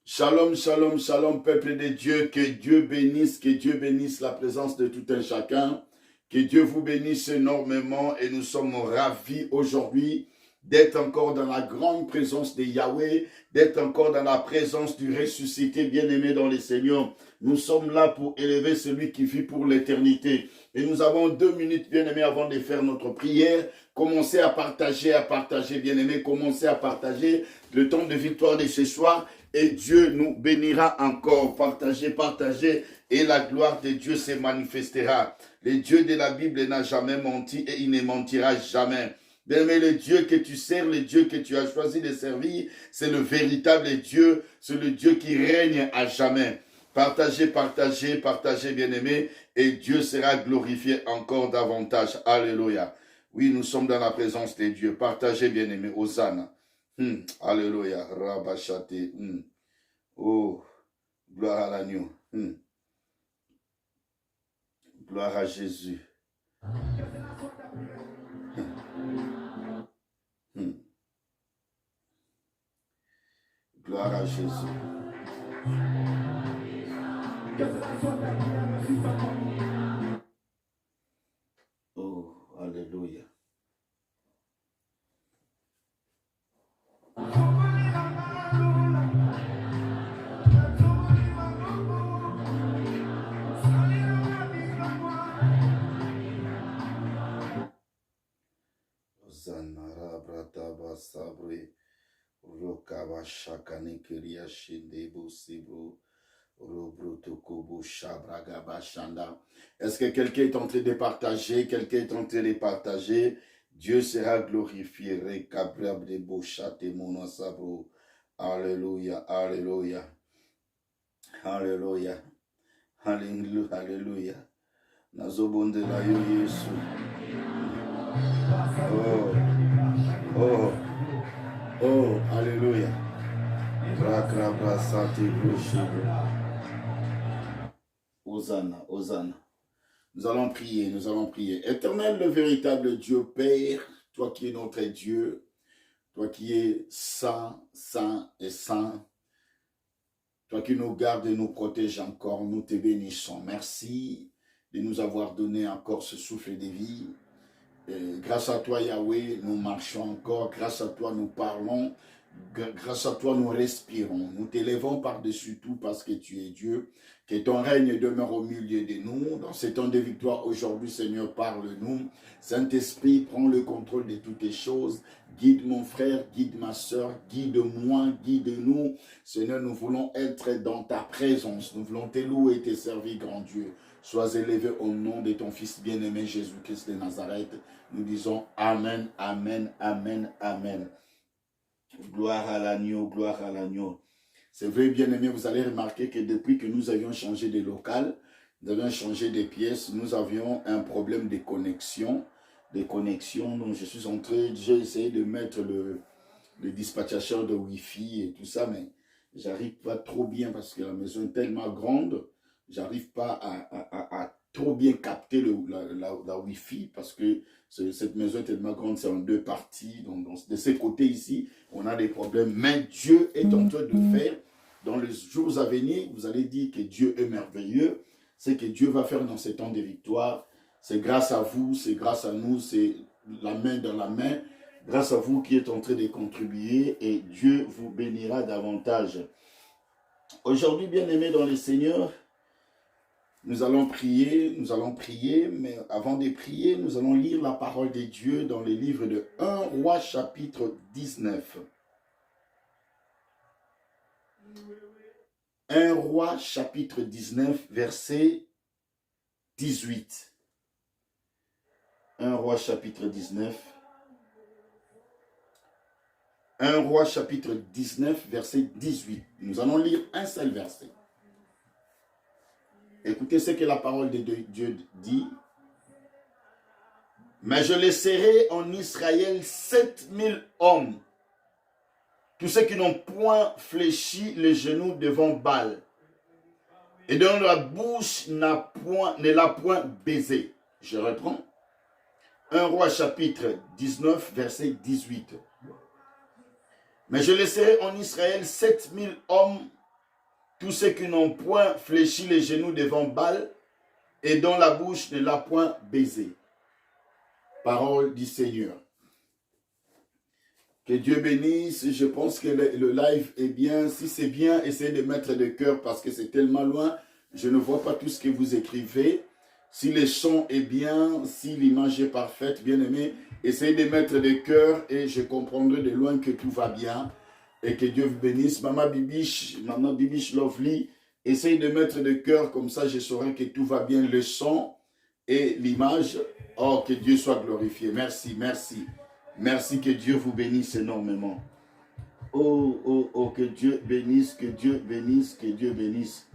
Shalom, shalom, shalom, peuple de Dieu, que Dieu bénisse la présence de tout un chacun, que Dieu vous bénisse énormément et nous sommes ravis aujourd'hui d'être encore dans la grande présence de Yahweh, d'être encore dans la présence du ressuscité bien-aimé dans les Seigneurs. Nous sommes là pour élever celui qui vit pour l'éternité. Et nous avons 2 minutes, bien-aimés, avant de faire notre prière. Commencez à partager, bien-aimés. Commencez à partager le temps de victoire de ce soir. Et Dieu nous bénira encore. Partagez, et la gloire de Dieu se manifestera. Le Dieu de la Bible n'a jamais menti et il ne mentira jamais. Bien-aimé, le Dieu que tu sers, le Dieu que tu as choisi de servir, c'est le véritable Dieu, c'est le Dieu qui règne à jamais. Partagez, bien-aimé, et Dieu sera glorifié encore davantage. Alléluia. Oui, nous sommes dans la présence de Dieu. Partagez, bien-aimé. Hosanna. Alléluia. Rabachate. Oh, gloire à l'agneau. Gloire à Jésus. Gloire à Jésus. Oh, alléluia. Zanara brataba sabri rokaba shakani kiria shinde bosibro robrotokobo shabragaba shanda. Est-ce que quelqu'un est en train de partager? Dieu sera glorifié. Rekabrab de boshate mona sabro. Alléluia, alléluia. Alléluia. Alléluia, alléluia. Nazobonde la yo Yesu. Oh, alléluia. Hosanna, Hosanna. Nous allons prier. Éternel, le véritable Dieu, Père, toi qui es notre Dieu, toi qui es saint, saint et saint, toi qui nous gardes et nous protèges encore, nous te bénissons. Merci de nous avoir donné encore ce souffle de vie. Et grâce à toi, Yahweh, nous marchons encore. Grâce à toi, nous parlons. Grâce à toi, nous respirons. Nous t'élevons par-dessus tout parce que tu es Dieu. Que ton règne demeure au milieu de nous. Dans ces temps de victoire, aujourd'hui, Seigneur, parle-nous. Saint-Esprit, prends le contrôle de toutes les choses. Guide mon frère, guide ma soeur, guide-moi, guide-nous. Seigneur, nous voulons être dans ta présence. Nous voulons te louer et te servir, grand Dieu. Sois élevé au nom de ton Fils bien-aimé Jésus-Christ de Nazareth. Nous disons Amen, Amen, Amen, Amen. Gloire à l'agneau, gloire à l'agneau. C'est vrai, bien-aimé, vous allez remarquer que depuis que nous avions changé de local, nous avions changé de pièces, nous avions un problème de connexion. Donc je suis entré, j'ai essayé de mettre le dispatcheur de Wi-Fi et tout ça, mais j'arrive pas trop bien parce que la maison est tellement grande. J'arrive pas à trop bien capter la Wi-Fi parce que cette maison est tellement grande, c'est en deux parties. Donc, de ce côté ici, on a des problèmes. Mais Dieu est en train de faire, dans les jours à venir, vous allez dire que Dieu est merveilleux. C'est que Dieu va faire dans ces temps de victoire. C'est grâce à vous, c'est grâce à nous, c'est la main dans la main. Grâce à vous qui êtes en train de contribuer et Dieu vous bénira davantage. Aujourd'hui, bien-aimés dans le Seigneur, nous allons prier, mais avant de prier, nous allons lire la parole de Dieu dans le livre de 1 Roi chapitre 19. 1 Roi chapitre 19, verset 18. 1 Roi chapitre 19. 1 Roi chapitre 19, verset 18. Nous allons lire un seul verset. Écoutez ce que la parole de Dieu dit. Mais je laisserai en Israël 7000 hommes, tous ceux qui n'ont point fléchi les genoux devant Baal, et dont la bouche ne l'a point baisé. Je reprends. 1 Roi chapitre 19, verset 18. Mais je laisserai en Israël 7000 hommes, tous ceux qui n'ont point fléchi les genoux devant Baal et dont la bouche ne l'a point baisé. Parole du Seigneur. Que Dieu bénisse. Je pense que le live est bien. Si c'est bien, essayez de mettre de cœur parce que c'est tellement loin. Je ne vois pas tout ce que vous écrivez. Si le son est bien, si l'image est parfaite, bien aimé, essayez de mettre de cœur et je comprendrai de loin que tout va bien. Et que Dieu vous bénisse. Maman Bibiche Lovely, essaye de mettre de cœur, comme ça je saurai que tout va bien, le son et l'image. Oh, que Dieu soit glorifié. Merci, merci. Merci, que Dieu vous bénisse énormément. Oh, oh, oh, que Dieu bénisse, que Dieu bénisse, que Dieu bénisse.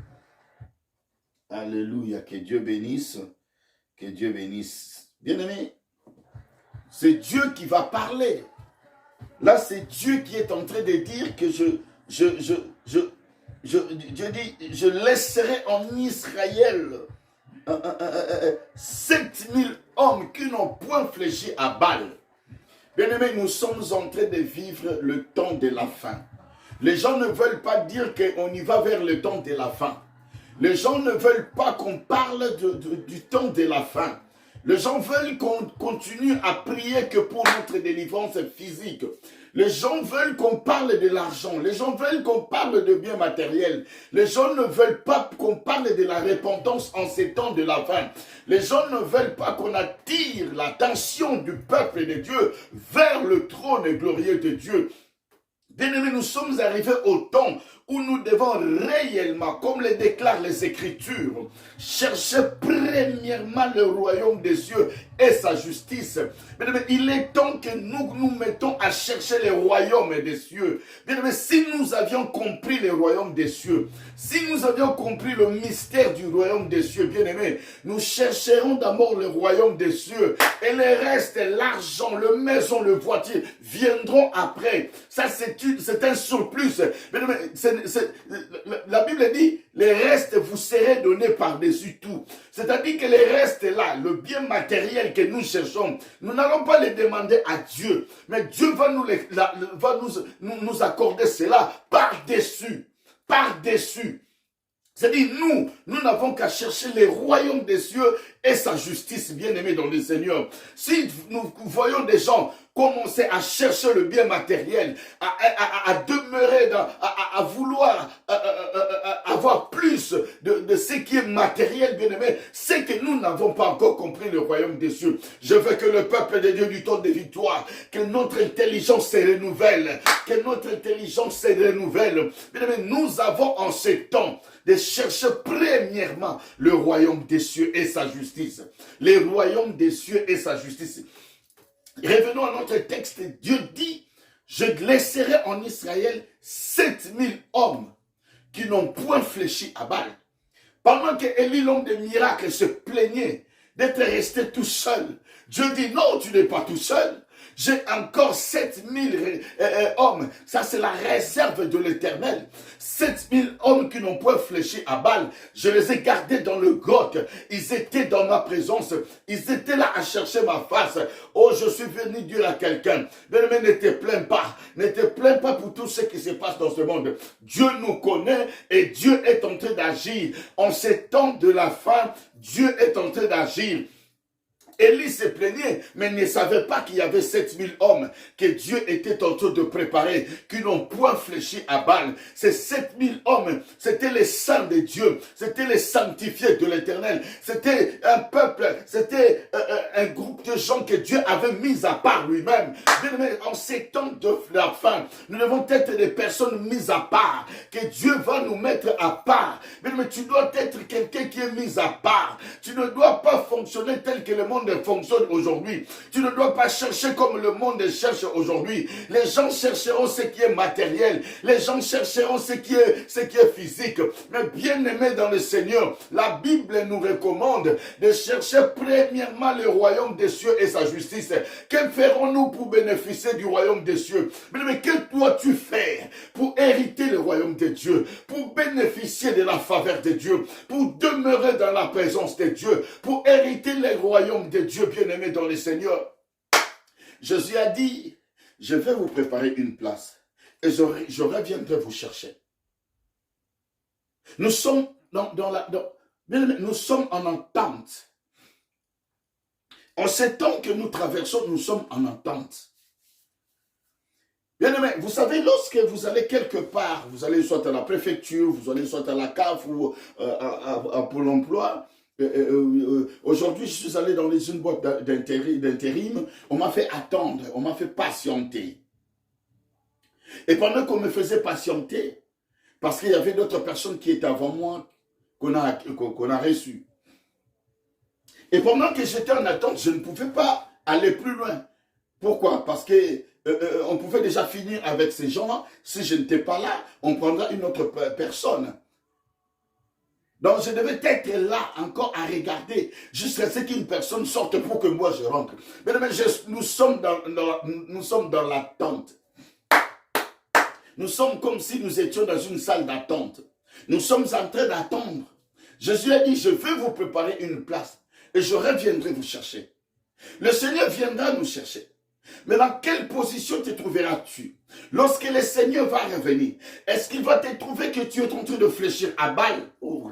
Alléluia, que Dieu bénisse, que Dieu bénisse. Bien-aimé, c'est Dieu qui va parler. Là, c'est Dieu qui est en train de dire que je laisserai en Israël 7000 hommes qui n'ont point fléchi à Baal. Bien-aimés, nous sommes en train de vivre le temps de la fin. Les gens ne veulent pas dire qu'on y va vers le temps de la fin. Les gens ne veulent pas qu'on parle du temps de la fin. Les gens veulent qu'on continue à prier que pour notre délivrance physique. Les gens veulent qu'on parle de l'argent. Les gens veulent qu'on parle de biens matériels. Les gens ne veulent pas qu'on parle de la repentance en ces temps de la fin. Les gens ne veulent pas qu'on attire l'attention du peuple de Dieu vers le trône glorieux de Dieu. Bien-aimés, nous sommes arrivés au temps où nous devons réellement, comme le déclarent les Écritures, chercher premièrement le royaume des cieux et sa justice. Bien-aimés, il est temps que nous nous mettons à chercher le royaume des cieux. Bien-aimés, si nous avions compris le royaume des cieux, si nous avions compris le mystère du royaume des cieux, bien-aimés, nous chercherons d'abord le royaume des cieux et le reste, l'argent, le maison, le voiture, viendront après. Ça, c'est un surplus. Bien-aimés, ce la Bible dit, les restes vous serez donnés par-dessus tout. C'est-à-dire que les restes là, le bien matériel que nous cherchons, nous n'allons pas les demander à Dieu. Mais Dieu va nous accorder cela par-dessus. Par-dessus. C'est-à-dire, nous n'avons qu'à chercher les royaumes des cieux et sa justice, bien-aimés dans le Seigneur. Si nous voyons des gens commencer à chercher le bien matériel, à demeurer, à vouloir avoir plus de ce qui est matériel, bien-aimé, c'est que nous n'avons pas encore compris le royaume des cieux. Je veux que le peuple de Dieu du temps de victoire, que notre intelligence se renouvelle, que notre intelligence se renouvelle. Bien-aimé, nous avons en ce temps de chercher premièrement le royaume des cieux et sa justice. Le royaume des cieux et sa justice. Revenons à notre texte. Dieu dit, je laisserai en Israël 7000 hommes qui n'ont point fléchi à Baal. Pendant que Élie, l'homme des miracles, se plaignait d'être resté tout seul, Dieu dit, non, tu n'es pas tout seul. J'ai encore 7000 hommes. Ça, c'est la réserve de l'Éternel. 7000 hommes qui n'ont point fléchi à Baal. Je les ai gardés dans le Goth. Ils étaient dans ma présence. Ils étaient là à chercher ma face. Oh, je suis venu dire à quelqu'un, mais ne te plains pas. Ne te plains pas pour tout ce qui se passe dans ce monde. Dieu nous connaît et Dieu est en train d'agir. En ces temps de la fin, Dieu est en train d'agir. Élie se plaignait, mais ne savait pas qu'il y avait 7000 hommes que Dieu était en train de préparer, qui n'ont point fléchi à Baal. Ces 7000 hommes, c'était les saints de Dieu, c'était les sanctifiés de l'Éternel, c'était un peuple, c'était un groupe de gens que Dieu avait mis à part lui-même. En ces temps de la fin, nous devons être des personnes mises à part, que Dieu va nous mettre à part. Mais tu dois être quelqu'un qui est mis à part. Tu ne dois pas fonctionner tel que le monde fonctionne aujourd'hui. Tu ne dois pas chercher comme le monde cherche aujourd'hui. Les gens chercheront ce qui est matériel. Les gens chercheront ce qui est physique. Mais bien aimé dans le Seigneur, la Bible nous recommande de chercher premièrement le royaume des cieux et sa justice. Que ferons-nous pour bénéficier du royaume des cieux? Mais que dois-tu faire pour hériter le royaume de Dieu, pour bénéficier de la faveur de Dieu, pour demeurer dans la présence de Dieu, pour hériter le royaume de Dieu, bien-aimé dans le Seigneur? Jésus a dit, je vais vous préparer une place et je reviendrai vous chercher. Nous sommes nous sommes en entente. En ces temps que nous traversons, nous sommes en entente. Bien-aimé, vous savez, lorsque vous allez quelque part, vous allez soit à la préfecture, vous allez soit à la CAF ou à Pôle emploi. Aujourd'hui, je suis allé dans une boîte d'intérim. On m'a fait attendre, on m'a fait patienter. Et pendant qu'on me faisait patienter, parce qu'il y avait d'autres personnes qui étaient avant moi, qu'on a reçues. Et pendant que j'étais en attente, je ne pouvais pas aller plus loin. Pourquoi? Parce que on pouvait déjà finir avec ces gens-là. Si je n'étais pas là, on prendra une autre personne. Donc je devais être là encore à regarder jusqu'à ce qu'une personne sorte pour que moi je rentre. Mais nous sommes dans l'attente. Nous sommes comme si nous étions dans une salle d'attente. Nous sommes en train d'attendre. Jésus a dit, je vais vous préparer une place et je reviendrai vous chercher. Le Seigneur viendra nous chercher. Mais dans quelle position te trouveras-tu? Lorsque le Seigneur va revenir, est-ce qu'il va te trouver que tu es en train de fléchir à Baal? Oh,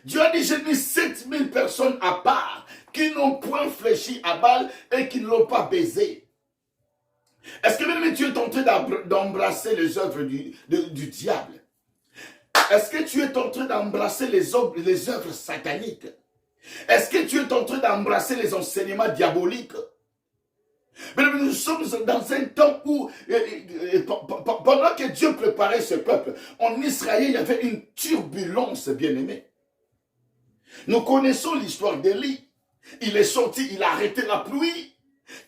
Dieu a dit, j'ai mis 7000 personnes à part qui n'ont point fléchi à Baal et qui ne l'ont pas baisé. Est-ce que même tu es en train d'embrasser les œuvres du diable? Est-ce que tu es en train d'embrasser les œuvres sataniques? Est-ce que tu es en train d'embrasser les enseignements diaboliques? Mais nous sommes dans un temps où, pendant que Dieu préparait ce peuple, en Israël, il y avait une turbulence, bien-aimée. Nous connaissons l'histoire d'Élie. Il est sorti, il a arrêté la pluie.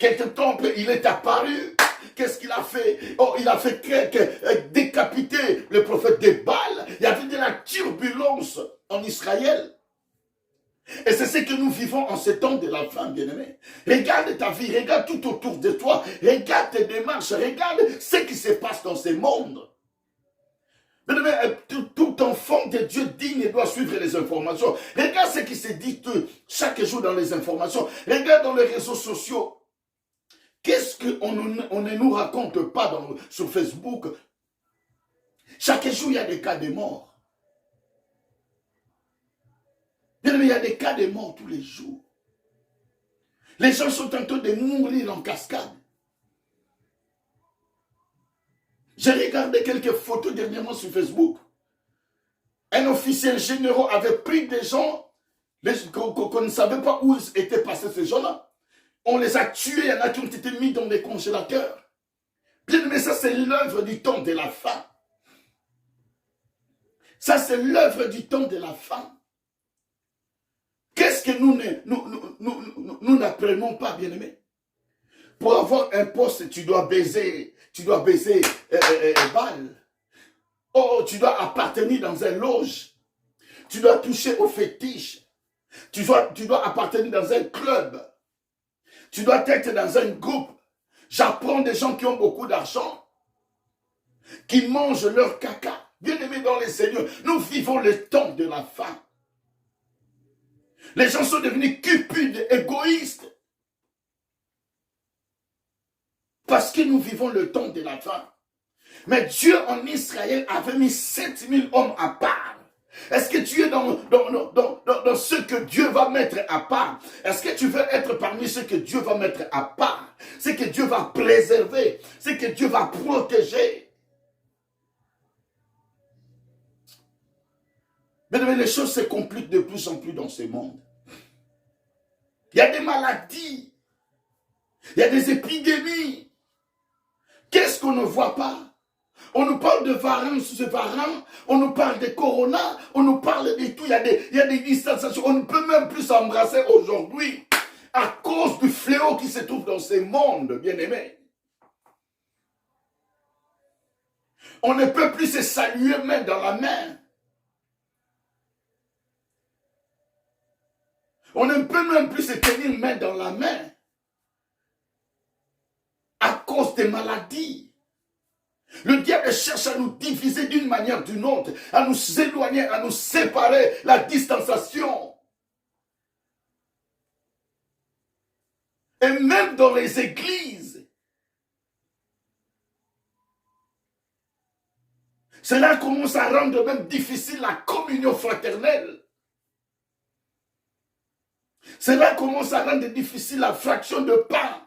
Quelque temps, il est apparu. Qu'est-ce qu'il a fait? Oh, il a fait décapiter le prophète de Baal. Il y avait de la turbulence en Israël. Et c'est ce que nous vivons en ce temps de la fin, bien-aimé. Regarde ta vie, regarde tout autour de toi, regarde tes démarches, regarde ce qui se passe dans ce monde. Bien-aimé, tout enfant de Dieu digne doit suivre les informations. Regarde ce qui se dit chaque jour dans les informations. Regarde dans les réseaux sociaux. Qu'est-ce qu'on ne nous raconte pas sur Facebook? Chaque jour, il y a des cas de mort. Bien aimé, il y a des cas de mort tous les jours. Les gens sont en train de mourir en cascade. J'ai regardé quelques photos dernièrement sur Facebook. Un officier général avait pris des gens qu'on ne savait pas où étaient passés ces gens-là. On les a tués, il y en a qui ont été mis dans des congélateurs. Bien aimé, ça c'est l'œuvre du temps de la fin. Ça c'est l'œuvre du temps de la fin. Qu'est-ce que nous n'apprenons pas, bien-aimés? Pour avoir un poste, tu dois baiser balle. Oh, tu dois appartenir dans un loge. Tu dois toucher aux fétiches. Tu dois appartenir dans un club. Tu dois être dans un groupe. J'apprends des gens qui ont beaucoup d'argent, qui mangent leur caca. Bien-aimés dans les Seigneurs, nous vivons le temps de la fin. Les gens sont devenus cupides, égoïstes. Parce que nous vivons le temps de la fin. Mais Dieu en Israël avait mis 7000 hommes à part. Est-ce que tu es dans ce que Dieu va mettre à part? Est-ce que tu veux être parmi ceux que Dieu va mettre à part? Ce que Dieu va préserver, ce que Dieu va protéger? Mais les choses se compliquent de plus en plus dans ce monde. Il y a des maladies. Il y a des épidémies. Qu'est-ce qu'on ne voit pas? On nous parle de variant sur ce variant, on nous parle de corona, on nous parle de tout. Il y a des distanciations. On ne peut même plus s'embrasser aujourd'hui à cause du fléau qui se trouve dans ce monde, bien-aimés. On ne peut plus se saluer main dans la main. On ne peut même plus se tenir main dans la main à cause des maladies. Le diable cherche à nous diviser d'une manière ou d'une autre, à nous éloigner, à nous séparer, la distanciation. Et même dans les églises, cela commence à rendre même difficile la communion fraternelle. Cela commence à rendre difficile la fraction de pain.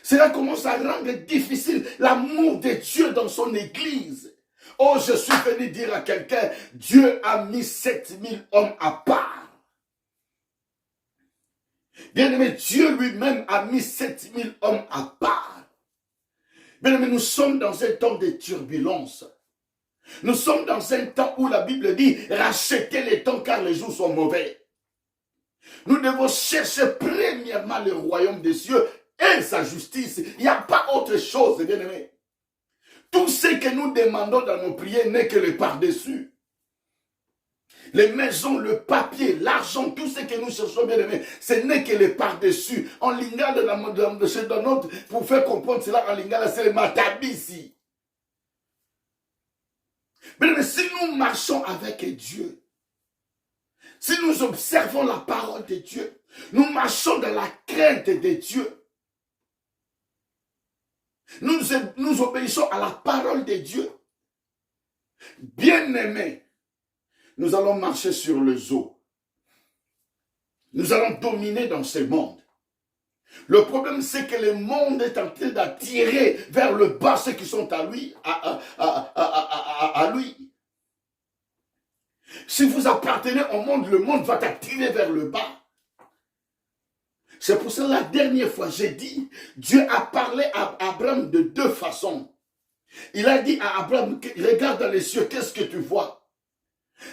Cela commence à rendre difficile l'amour de Dieu dans son église. Oh, je suis venu dire à quelqu'un, Dieu a mis 7000 hommes à part. Bien-aimé, Dieu lui-même a mis 7000 hommes à part. Bien-aimé, nous sommes dans un temps de turbulence. Nous sommes dans un temps où la Bible dit, rachetez les temps car les jours sont mauvais. Nous devons chercher premièrement le royaume des cieux et sa justice. Il n'y a pas autre chose, bien-aimé. Tout ce que nous demandons dans nos prières n'est que le par-dessus. Les maisons, le papier, l'argent, tout ce que nous cherchons, bien-aimé, ce n'est que le par-dessus. En lingala, dans notre, pour faire comprendre cela en lingala, c'est le matabisi. Mais si nous marchons avec Dieu, si nous observons la parole de Dieu, nous marchons dans la crainte de Dieu, nous obéissons à la parole de Dieu, bien-aimés, nous allons marcher sur les eaux. Nous allons dominer dans ce monde. Le problème, c'est que le monde est en train d'attirer vers le bas ceux qui sont à lui, à lui. Si vous appartenez au monde, le monde va t'attirer vers le bas. C'est pour cela, la dernière fois, j'ai dit, Dieu a parlé à Abraham de deux façons. Il a dit à Abraham, regarde dans les cieux, qu'est-ce que tu vois?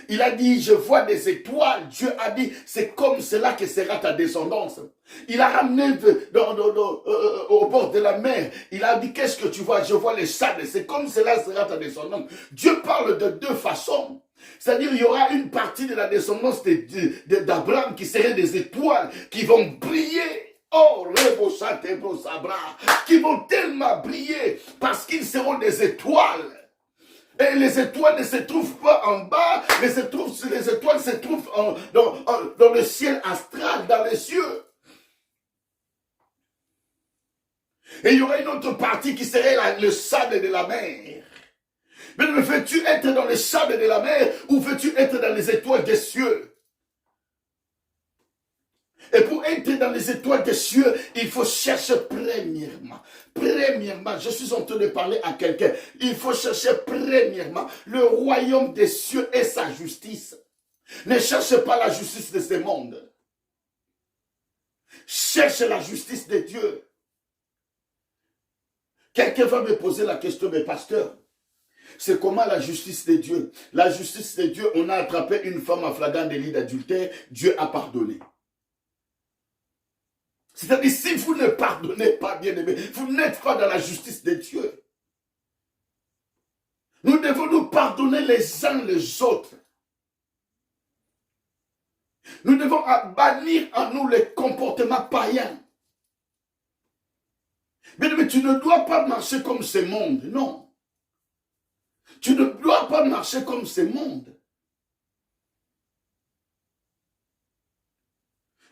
Il a dit, je vois des étoiles. Dieu a dit, c'est comme cela que sera ta descendance. Il a ramené au bord de la mer. Il a dit, qu'est-ce que tu vois? Je vois les sades. C'est comme cela sera ta descendance. Dieu parle de deux façons. C'est-à-dire, il y aura une partie de la descendance d'Abraham qui serait des étoiles qui vont briller. Oh, qui vont tellement briller parce qu'ils seront des étoiles. Et les étoiles ne se trouvent pas en bas, les étoiles se trouvent dans le ciel astral, dans les cieux. Et il y aura une autre partie qui serait le sable de la mer. Mais veux-tu être dans le sable de la mer ou veux-tu être dans les étoiles des cieux? Et pour être dans les étoiles des cieux, il faut chercher premièrement, je suis en train de parler à quelqu'un, il faut chercher premièrement le royaume des cieux et sa justice. Ne cherche pas la justice de ce monde. Cherche la justice de Dieu. Quelqu'un va me poser la question, mais pasteur, c'est comment la justice de Dieu? La justice de Dieu, on a attrapé une femme en flagrant délit d'adultère, Dieu a pardonné. C'est-à-dire, si vous ne pardonnez pas, bien-aimé, vous n'êtes pas dans la justice de Dieu. Nous devons nous pardonner les uns les autres. Nous devons bannir en nous les comportements païens. Mais tu ne dois pas marcher comme ce monde, non. Tu ne dois pas marcher comme ce monde.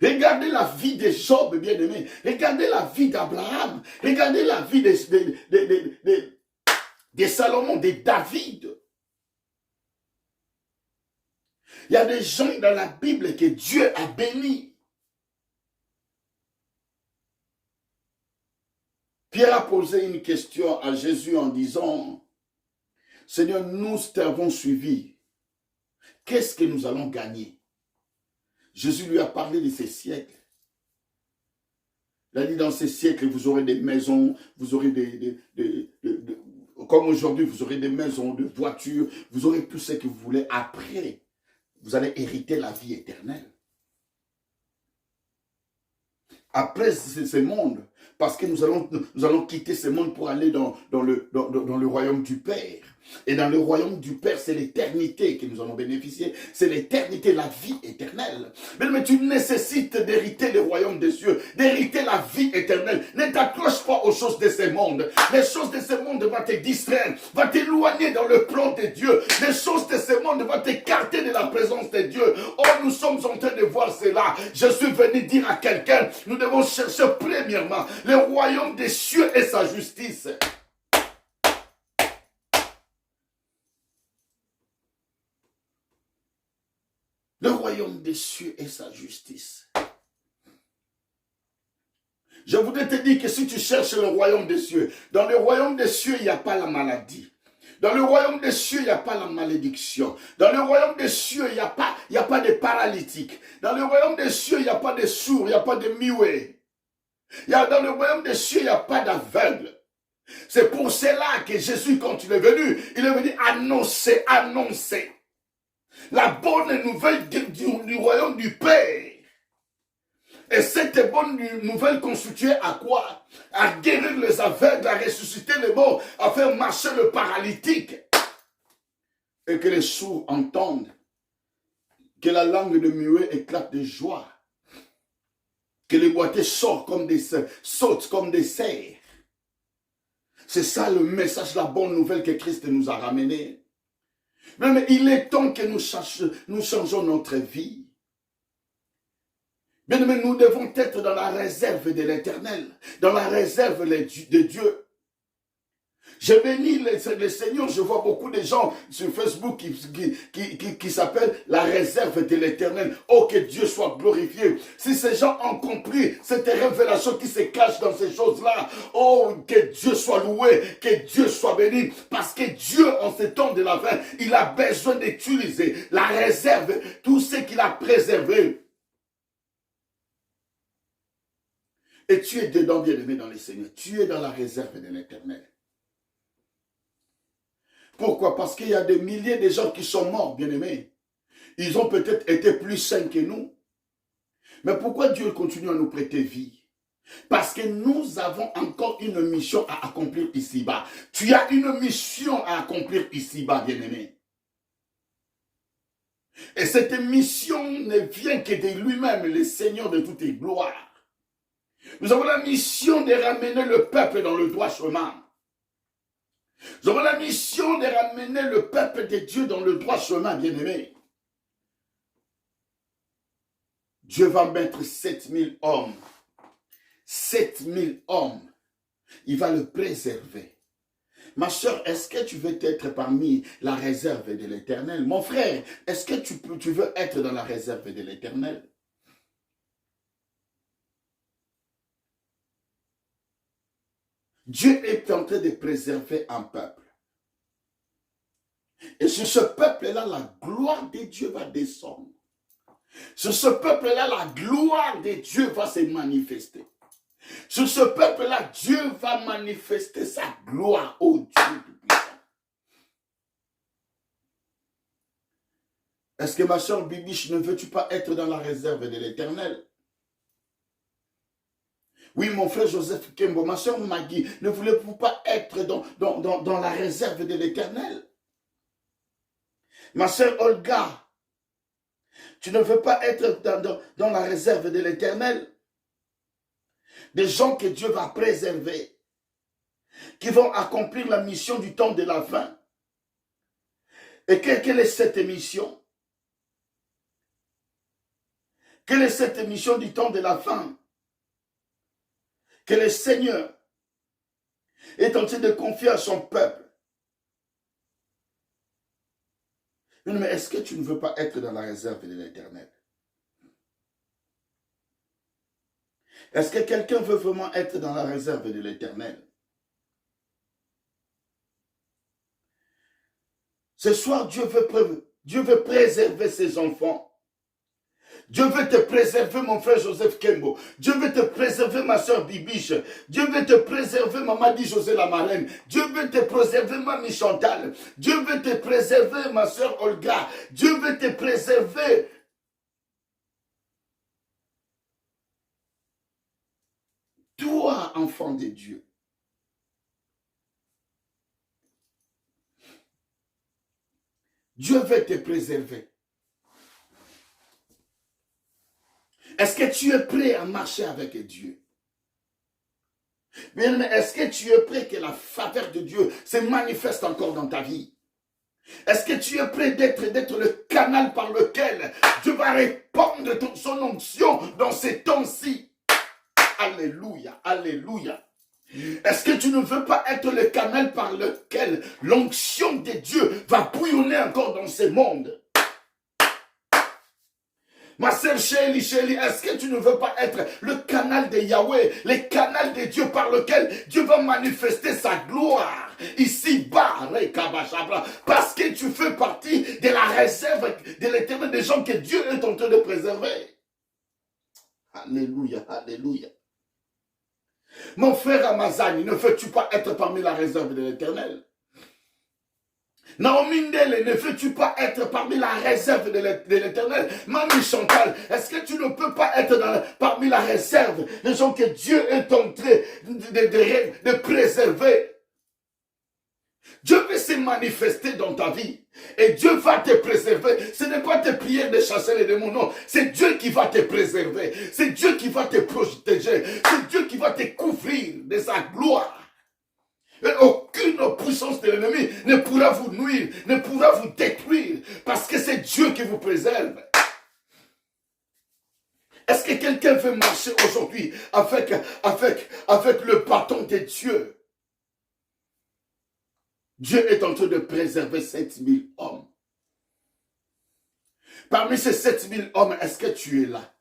Regardez la vie de Job, bien-aimé. Regardez la vie d'Abraham. Regardez la vie de Salomon, de David. Il y a des gens dans la Bible que Dieu a bénis. Pierre a posé une question à Jésus en disant, Seigneur, nous t'avons suivi. Qu'est-ce que nous allons gagner? Jésus lui a parlé de ces siècles. Il a dit, dans ces siècles, vous aurez des maisons, vous aurez comme aujourd'hui, vous aurez des maisons, des voitures, vous aurez tout ce que vous voulez. Après, vous allez hériter la vie éternelle. Après ce monde, parce que nous allons quitter ce monde pour aller dans le royaume du Père. Et dans le royaume du Père, c'est l'éternité que nous allons bénéficier. C'est l'éternité, la vie éternelle. Mais tu nécessites d'hériter le royaume des cieux, d'hériter la vie éternelle. Ne t'accroche pas aux choses de ce monde. Les choses de ce monde vont te distraire, vont t'éloigner dans le plan de Dieu. Les choses de ce monde vont t'écarter de la présence de Dieu. Oh, nous sommes en train de voir cela. Je suis venu dire à quelqu'un, nous devons chercher premièrement le royaume des cieux et sa justice. Le royaume des cieux et sa justice. Je voudrais te dire que si tu cherches le royaume des cieux, dans le royaume des cieux, il n'y a pas la maladie. Dans le royaume des cieux, il n'y a pas la malédiction. Dans le royaume des cieux, il n'y a pas de paralytiques. Dans le royaume des cieux, il n'y a pas de sourds, il n'y a pas de muets. Dans le royaume des cieux, il n'y a pas d'aveugles. C'est pour cela que Jésus, quand il est venu annoncer la bonne nouvelle du royaume du Père. Et cette bonne nouvelle constituée à quoi? À guérir les aveugles, à ressusciter les morts, à faire marcher le paralytique. Et que les sourds entendent. Que la langue de muet éclate de joie. Que les boiteux sautent comme des cerfs. C'est ça le message, la bonne nouvelle que Christ nous a ramené. Mais il est temps que nous changeons notre vie. Bien aimé, nous devons être dans la réserve de l'Éternel, dans la réserve de Dieu. Je bénis le Seigneur, je vois beaucoup de gens sur Facebook qui s'appellent la réserve de l'Éternel. Oh, que Dieu soit glorifié. Si ces gens ont compris cette révélation qui se cache dans ces choses-là, oh, que Dieu soit loué, que Dieu soit béni. Parce que Dieu, en ce temps de la fin, il a besoin d'utiliser la réserve, tout ce qu'il a préservé. Et tu es dedans, bien-aimé dans le Seigneur. Tu es dans la réserve de l'Éternel. Pourquoi? Parce qu'il y a des milliers de gens qui sont morts, bien-aimés. Ils ont peut-être été plus saints que nous. Mais pourquoi Dieu continue à nous prêter vie? Parce que nous avons encore une mission à accomplir ici-bas. Tu as une mission à accomplir ici-bas, bien-aimé. Et cette mission ne vient que de lui-même, le Seigneur de toutes les gloires. Nous avons la mission de ramener le peuple dans le droit chemin. Nous avons la mission de ramener le peuple de Dieu dans le droit chemin, bien-aimé. Dieu va mettre 7000 hommes. 7000 hommes. Il va le préserver. Ma soeur, est-ce que tu veux être parmi la réserve de l'Éternel? Mon frère, est-ce que tu veux être dans la réserve de l'Éternel? Dieu est en train de préserver un peuple. Et sur ce peuple-là, la gloire de Dieu va descendre. Sur ce peuple-là, la gloire de Dieu va se manifester. Sur ce peuple-là, Dieu va manifester sa gloire. Oh Dieu puissant. Est-ce que ma soeur Bibiche, ne veux-tu pas être dans la réserve de l'Éternel? Oui, mon frère Joseph Kembo, ma soeur Maggie, ne voulez-vous pas être dans la réserve de l'Éternel? Ma soeur Olga, tu ne veux pas être dans la réserve de l'Éternel? Des gens que Dieu va préserver, qui vont accomplir la mission du temps de la fin. Et quelle est cette mission? Quelle est cette mission du temps de la fin? Que le Seigneur est en train de confier à son peuple. Mais est-ce que tu ne veux pas être dans la réserve de l'Éternel? Est-ce que quelqu'un veut vraiment être dans la réserve de l'Éternel? Ce soir, Dieu veut préserver ses enfants. Dieu veut te préserver, mon frère Joseph Kembo. Dieu veut te préserver, ma soeur Bibiche. Dieu veut te préserver, maman dit José la marraine. Dieu veut te préserver, mamie Chantal. Dieu veut te préserver, ma soeur Olga. Dieu veut te préserver. Toi, enfant de Dieu. Dieu veut te préserver. Est-ce que tu es prêt à marcher avec Dieu? Bien, mais est-ce que tu es prêt que la faveur de Dieu se manifeste encore dans ta vie? Est-ce que tu es prêt d'être le canal par lequel Dieu va répandre son onction dans ces temps-ci? Alléluia, alléluia. Est-ce que tu ne veux pas être le canal par lequel l'onction de Dieu va bouillonner encore dans ce monde? Ma sœur Chélie, est-ce que tu ne veux pas être le canal de Yahweh, le canal de Dieu par lequel Dieu va manifester sa gloire ici-bas, parce que tu fais partie de la réserve de l'Éternel, des gens que Dieu est en train de préserver. Alléluia, alléluia. Mon frère Amazani, ne veux-tu pas être parmi la réserve de l'Éternel? Naomi Ndele, ne veux-tu pas être parmi la réserve de l'Éternel? Mamie Chantal, est-ce que tu ne peux pas être parmi la réserve des gens que Dieu est en train de préserver? Dieu veut se manifester dans ta vie. Et Dieu va te préserver. Ce n'est pas tes prières de chasser les démons, non. C'est Dieu qui va te préserver. C'est Dieu qui va te protéger. C'est Dieu qui va te couvrir de sa gloire. Et aucune puissance de l'ennemi ne pourra vous nuire, ne pourra vous détruire, parce que c'est Dieu qui vous préserve. Est-ce que quelqu'un veut marcher aujourd'hui avec le bâton de Dieu? Dieu est en train de préserver 7000 hommes. Parmi ces 7000 hommes, est-ce que tu es là?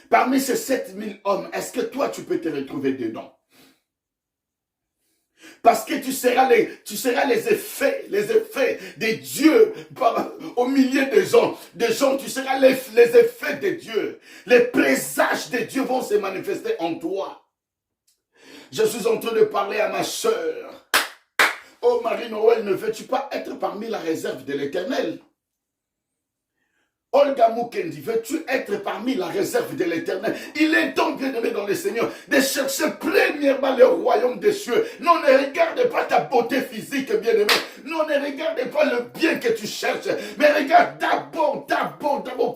Parmi ces 7000 hommes, est-ce que toi, tu peux te retrouver dedans? Parce que tu seras les effets de Dieu au milieu des gens, tu seras les effets de Dieu. Les présages de Dieu vont se manifester en toi. Je suis en train de parler à ma soeur. Oh Marie-Noël, ne veux-tu pas être parmi la réserve de l'Éternel? Olga Mukendi, veux-tu être parmi la réserve de l'Éternel? Il est donc bien-aimé dans le Seigneur de chercher premièrement le royaume des cieux. Non, ne regarde pas ta beauté physique, bien-aimé. Non, ne regarde pas le bien que tu cherches. Mais regarde d'abord,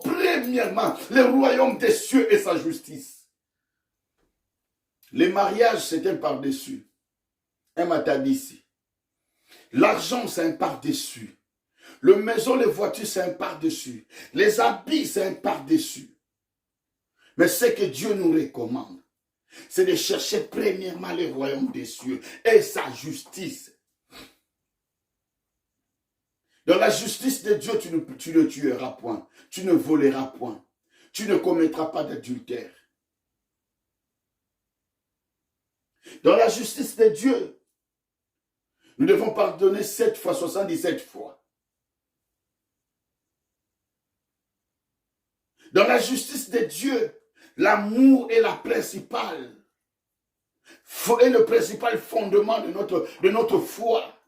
premièrement, le royaume des cieux et sa justice. Les mariages, c'est un par-dessus. Un matadissi. L'argent, c'est un par-dessus. Le maison, les voitures, c'est un par-dessus. Les habits, c'est un par-dessus. Mais ce que Dieu nous recommande, c'est de chercher premièrement le royaume des cieux et sa justice. Dans la justice de Dieu, tu ne tueras point. Tu ne voleras point. Tu ne commettras pas d'adultère. Dans la justice de Dieu, nous devons pardonner 7 fois, 77 fois. Dans la justice de Dieu, l'amour est le principal fondement de notre foi.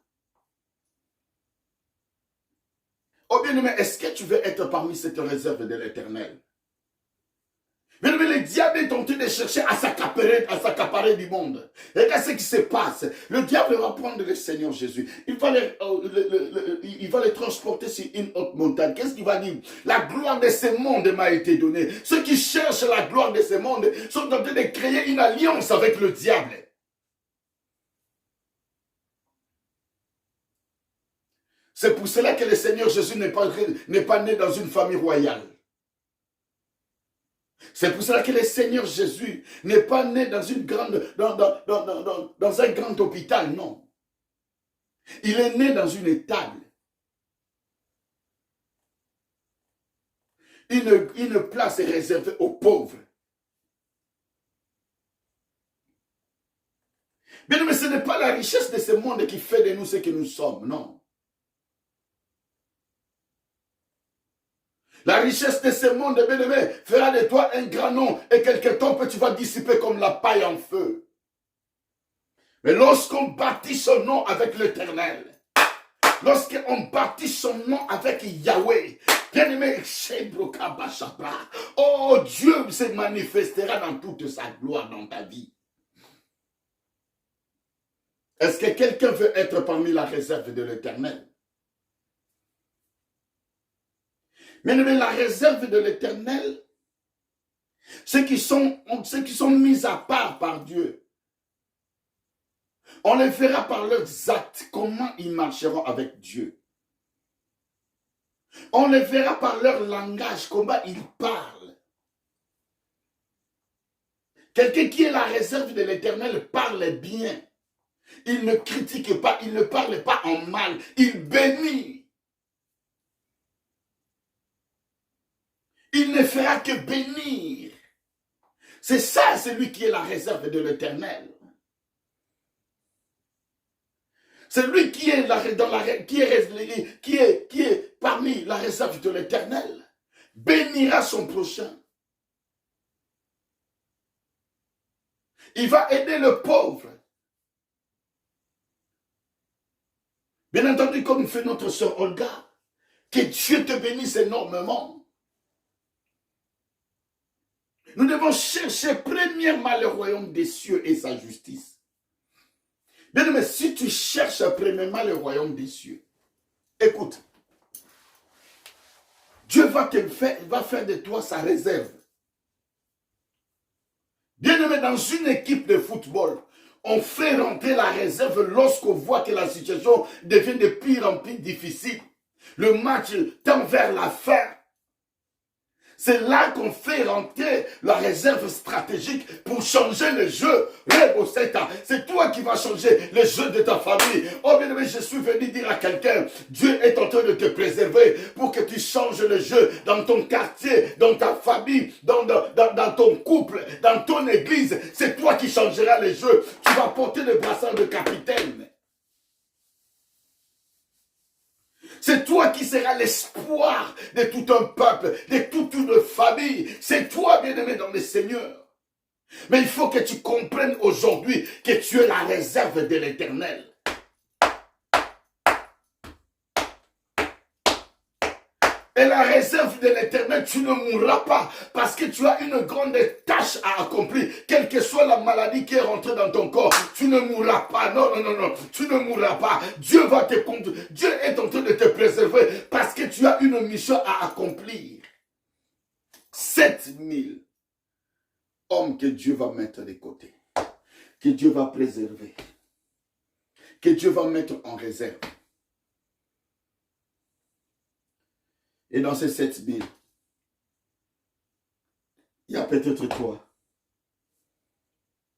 Oh bien-aimé, est-ce que tu veux être parmi cette réserve de l'Éternel? Mais le diable est tenté de chercher à s'accaparer du monde. Regarde ce qui se passe. Le diable va prendre le Seigneur Jésus. Il va les transporter sur une haute montagne. Qu'est-ce qu'il va dire? La gloire de ce monde m'a été donnée. Ceux qui cherchent la gloire de ce monde sont en train de créer une alliance avec le diable. C'est pour cela que le Seigneur Jésus n'est pas né dans une famille royale. C'est pour cela que le Seigneur Jésus n'est pas né dans dans un grand hôpital, non. Il est né dans une étable. Une place est réservée aux pauvres. Bien, mais ce n'est pas la richesse de ce monde qui fait de nous ce que nous sommes, non. La richesse de ce monde, bien-aimé, fera de toi un grand nom et quelque temps que tu vas dissiper comme la paille en feu. Mais lorsqu'on bâtit son nom avec l'Éternel, lorsqu'on bâtit son nom avec Yahweh, bien-aimé, oh Dieu se manifestera dans toute sa gloire dans ta vie. Est-ce que quelqu'un veut être parmi la réserve de l'Éternel? Mais la réserve de l'Éternel, ceux qui sont mis à part par Dieu, on les verra par leurs actes, comment ils marcheront avec Dieu. On les verra par leur langage, comment ils parlent. Quelqu'un qui est la réserve de l'Éternel parle bien. Il ne critique pas, il ne parle pas en mal, il bénit. Il ne fera que bénir. C'est ça, celui qui est la réserve de l'Éternel. Celui qui est, qui est parmi la réserve de l'Éternel bénira son prochain. Il va aider le pauvre. Bien entendu, comme fait notre sœur Olga, que Dieu te bénisse énormément. Nous devons chercher premièrement le royaume des cieux et sa justice. Bien, mais si tu cherches premièrement le royaume des cieux, écoute, Dieu va faire de toi sa réserve. Bien aimé, dans une équipe de football, on fait rentrer la réserve lorsqu'on voit que la situation devient de pire en pire difficile. Le match tend vers la fin. C'est là qu'on fait rentrer la réserve stratégique pour changer le jeu. C'est toi qui vas changer le jeu de ta famille. Oh bien aimé, je suis venu dire à quelqu'un, Dieu est en train de te préserver pour que tu changes le jeu dans ton quartier, dans ta famille, dans ton couple, dans ton église. C'est toi qui changeras le jeu. Tu vas porter le brassard de capitaine. C'est toi qui seras l'espoir de tout un peuple, de toute une famille. C'est toi, bien-aimé dans le Seigneur. Mais il faut que tu comprennes aujourd'hui que tu es la réserve de l'Éternel. Et la réserve de l'Éternel, tu ne mourras pas parce que tu as une grande tâche à accomplir. Quelle que soit la maladie qui est rentrée dans ton corps, tu ne mourras pas. Non, non, non, non, tu ne mourras pas. Dieu va te conduire. Dieu est en train de te préserver parce que tu as une mission à accomplir. 7000 hommes que Dieu va mettre de côté, que Dieu va préserver, que Dieu va mettre en réserve. Et dans ces 7000, il y a peut-être toi.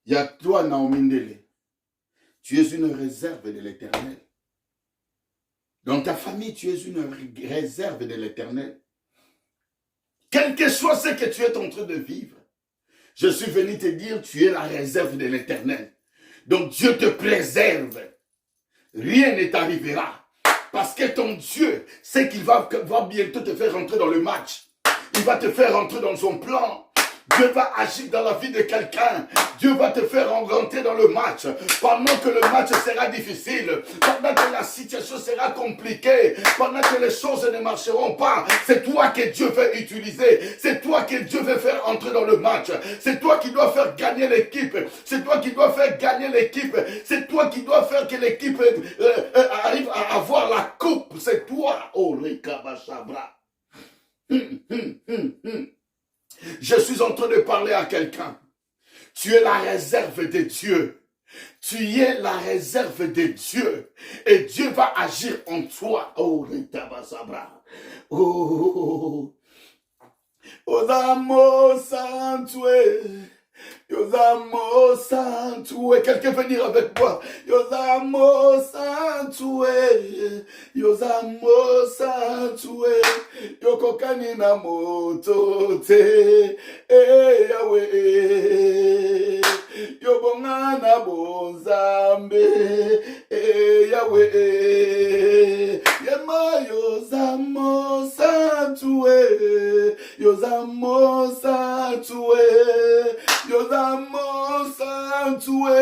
Il y a toi, Naomi Ndele. Tu es une réserve de l'Éternel. Dans ta famille, tu es une réserve de l'Éternel. Quel que soit ce que tu es en train de vivre, je suis venu te dire, tu es la réserve de l'Éternel. Donc Dieu te préserve. Rien ne t'arrivera. Parce que ton Dieu sait qu'il va bientôt te faire rentrer dans le match. Il va te faire rentrer dans son plan. Dieu va agir dans la vie de quelqu'un. Dieu va te faire rentrer dans le match. Pendant que le match sera difficile, pendant que la situation sera compliquée, pendant que les choses ne marcheront pas, c'est toi que Dieu veut utiliser. C'est toi que Dieu veut faire entrer dans le match. C'est toi qui dois faire gagner l'équipe. C'est toi qui dois faire gagner l'équipe. C'est toi qui dois faire que l'équipe arrive à avoir la coupe. C'est toi. Oh, Rekabashabra. Je suis en train de parler à quelqu'un. Tu es la réserve de Dieu. Tu es la réserve de Dieu. Et Dieu va agir en toi. Oh, Ritabasabra. Oh, Osamo Santue. Yosamo Santue. Quelqu'un veut dire avec moi. Yosamo Santue. Yosamo Santue. Yokokani na moto te. Yahweh. Yobonga na bonzambe. Yahweh. Yema Yosamo Santue. Yosamo Santue. Yosamo Santue,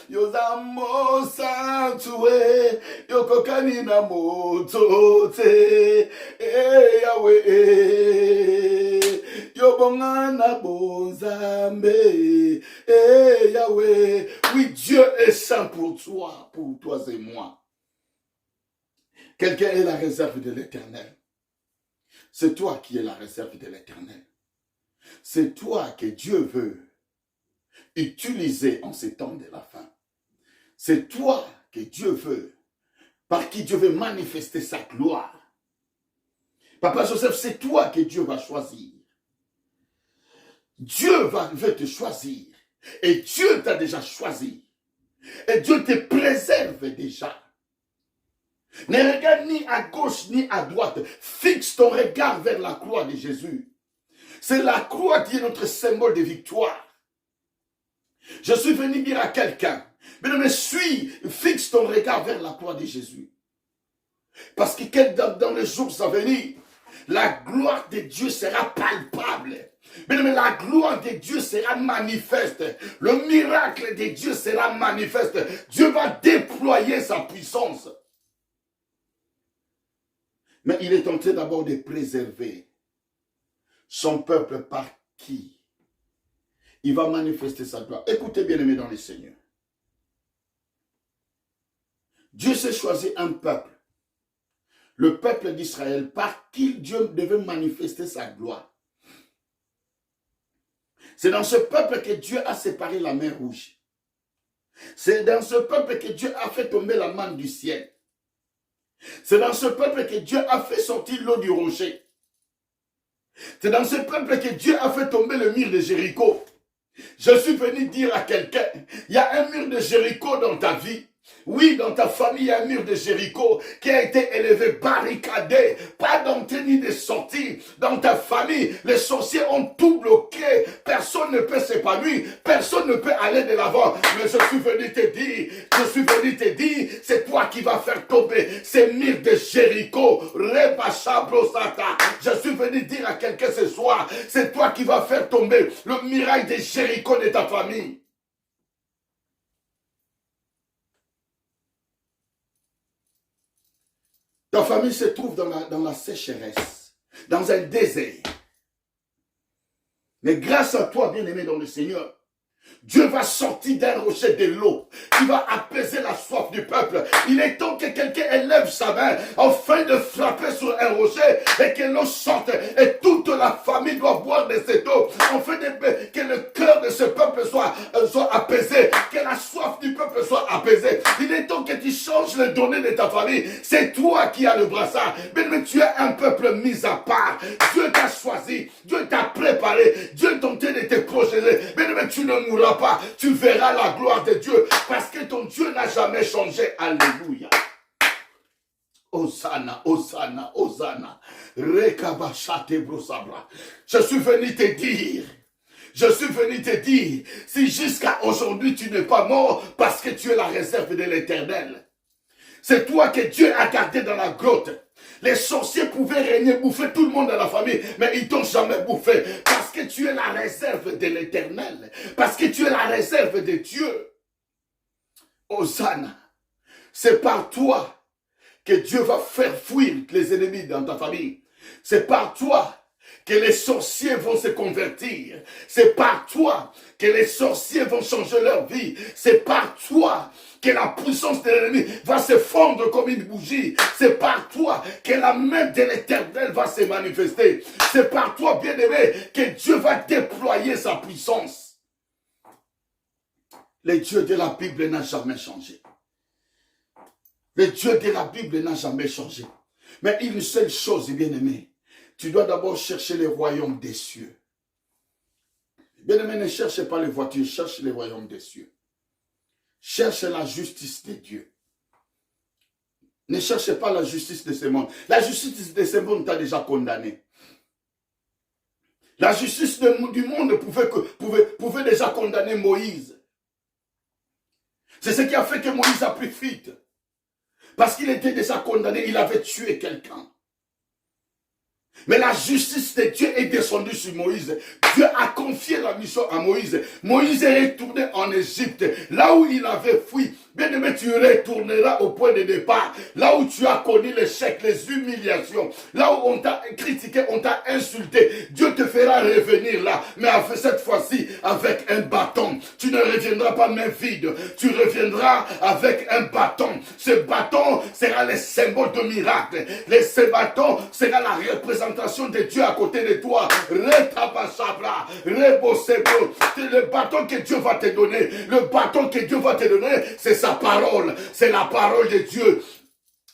Yosamo Santue, Yokokani na moto te, Yahweh, Yobonga na bonzambe, Yahweh. Oui, Dieu est saint pour toi et moi. Quelqu'un est la réserve de l'Éternel. C'est toi qui es la réserve de l'Éternel. C'est toi que Dieu veut utiliser en ces temps de la fin. C'est toi que Dieu veut, par qui Dieu veut manifester sa gloire. Papa Joseph, c'est toi que Dieu va choisir. Dieu veut te choisir. Et Dieu t'a déjà choisi. Et Dieu te préserve déjà. Ne regarde ni à gauche ni à droite. Fixe ton regard vers la croix de Jésus. C'est la croix qui est notre symbole de victoire. Je suis venu dire à quelqu'un, mais fixe ton regard vers la croix de Jésus. Parce que dans les jours à venir, la gloire de Dieu sera palpable. Mais la gloire de Dieu sera manifeste. Le miracle de Dieu sera manifeste. Dieu va déployer sa puissance. Mais il est en train d'abord de préserver son peuple par qui il va manifester sa gloire. Écoutez bien aimés dans le Seigneur. Dieu s'est choisi un peuple. Le peuple d'Israël par qui Dieu devait manifester sa gloire. C'est dans ce peuple que Dieu a séparé la mer rouge. C'est dans ce peuple que Dieu a fait tomber la manne du ciel. C'est dans ce peuple que Dieu a fait sortir l'eau du rocher. C'est dans ce peuple que Dieu a fait tomber le mur de Jéricho. Je suis venu dire à quelqu'un, il y a un mur de Jéricho dans ta vie. Oui, dans ta famille, il y a un mur de Jéricho qui a été élevé, barricadé, pas d'entrée ni de sortie. Dans ta famille, les sorciers ont tout bloqué. Personne ne peut s'épanouir, personne ne peut aller de l'avant. Mais je suis venu te dire, c'est toi qui vas faire tomber ces murs de Jéricho. Je suis venu dire à quelqu'un ce soir, c'est toi qui vas faire tomber le miracle de Jéricho de ta famille. Ta famille se trouve dans la sécheresse. dans un désert. Mais grâce à toi, bien-aimé dans le Seigneur, Dieu va sortir d'un rocher de l'eau qui va apaiser la soif du peuple. Il est temps que quelqu'un élève sa main afin de frapper sur un rocher et que l'eau sorte. Et toute la famille doit boire de cette eau afin que le cœur de ce peuple soit apaisé, que la soif du peuple soit apaisée. Il est temps que tu changes les données de ta famille. C'est toi qui as le brassard. Mais tu es un peuple mis à part. Dieu t'a choisi. Dieu t'a préparé. Dieu est en train de te projeter. Mais tu ne mourras pas, tu verras la gloire de Dieu parce que ton Dieu n'a jamais changé. Alléluia. Hosanna, Hosanna, Hosanna. Rekabashate brosabra. Je suis venu te dire, si jusqu'à aujourd'hui tu n'es pas mort parce que tu es la réserve de l'Éternel. C'est toi que Dieu a gardé dans la grotte. Les sorciers pouvaient régner, bouffer tout le monde dans la famille, mais ils t'ont jamais bouffé. Parce que tu es la réserve de l'Éternel. Parce que tu es la réserve de Dieu. Hosanna, c'est par toi que Dieu va faire fuir les ennemis dans ta famille. C'est par toi que les sorciers vont se convertir. C'est par toi que les sorciers vont changer leur vie. C'est par toi que la puissance de l'ennemi va se fondre comme une bougie. C'est par toi que la main de l'Éternel va se manifester. C'est par toi, bien-aimé, que Dieu va déployer sa puissance. Le Dieu de la Bible n'a jamais changé. Le Dieu de la Bible n'a jamais changé. Mais une seule chose, bien-aimé, tu dois d'abord chercher le royaume des cieux. Bien-aimé, ne cherche pas les voitures, cherche le royaume des cieux. Cherche la justice de Dieu. Ne cherche pas la justice de ce monde. La justice de ce monde t'a déjà condamné. La justice du monde pouvait déjà condamner Moïse. C'est ce qui a fait que Moïse a pris fuite. Parce qu'il était déjà condamné, il avait tué quelqu'un. Mais la justice de Dieu est descendue sur Moïse. Dieu a confié la mission à Moïse. Moïse est retourné en Égypte, là où il avait fui. Bien-aimé, tu retourneras au point de départ, là où tu as connu l'échec, les humiliations, là où on t'a critiqué, on t'a insulté. Dieu te fera revenir là, mais cette fois-ci avec un bâton. Tu ne reviendras pas main vide, tu reviendras avec un bâton. Ce bâton sera le symbole de miracle. Ce bâton sera la représentation de Dieu à côté de toi. Le bâton que Dieu va te donner, c'est sa parole, c'est la parole de Dieu.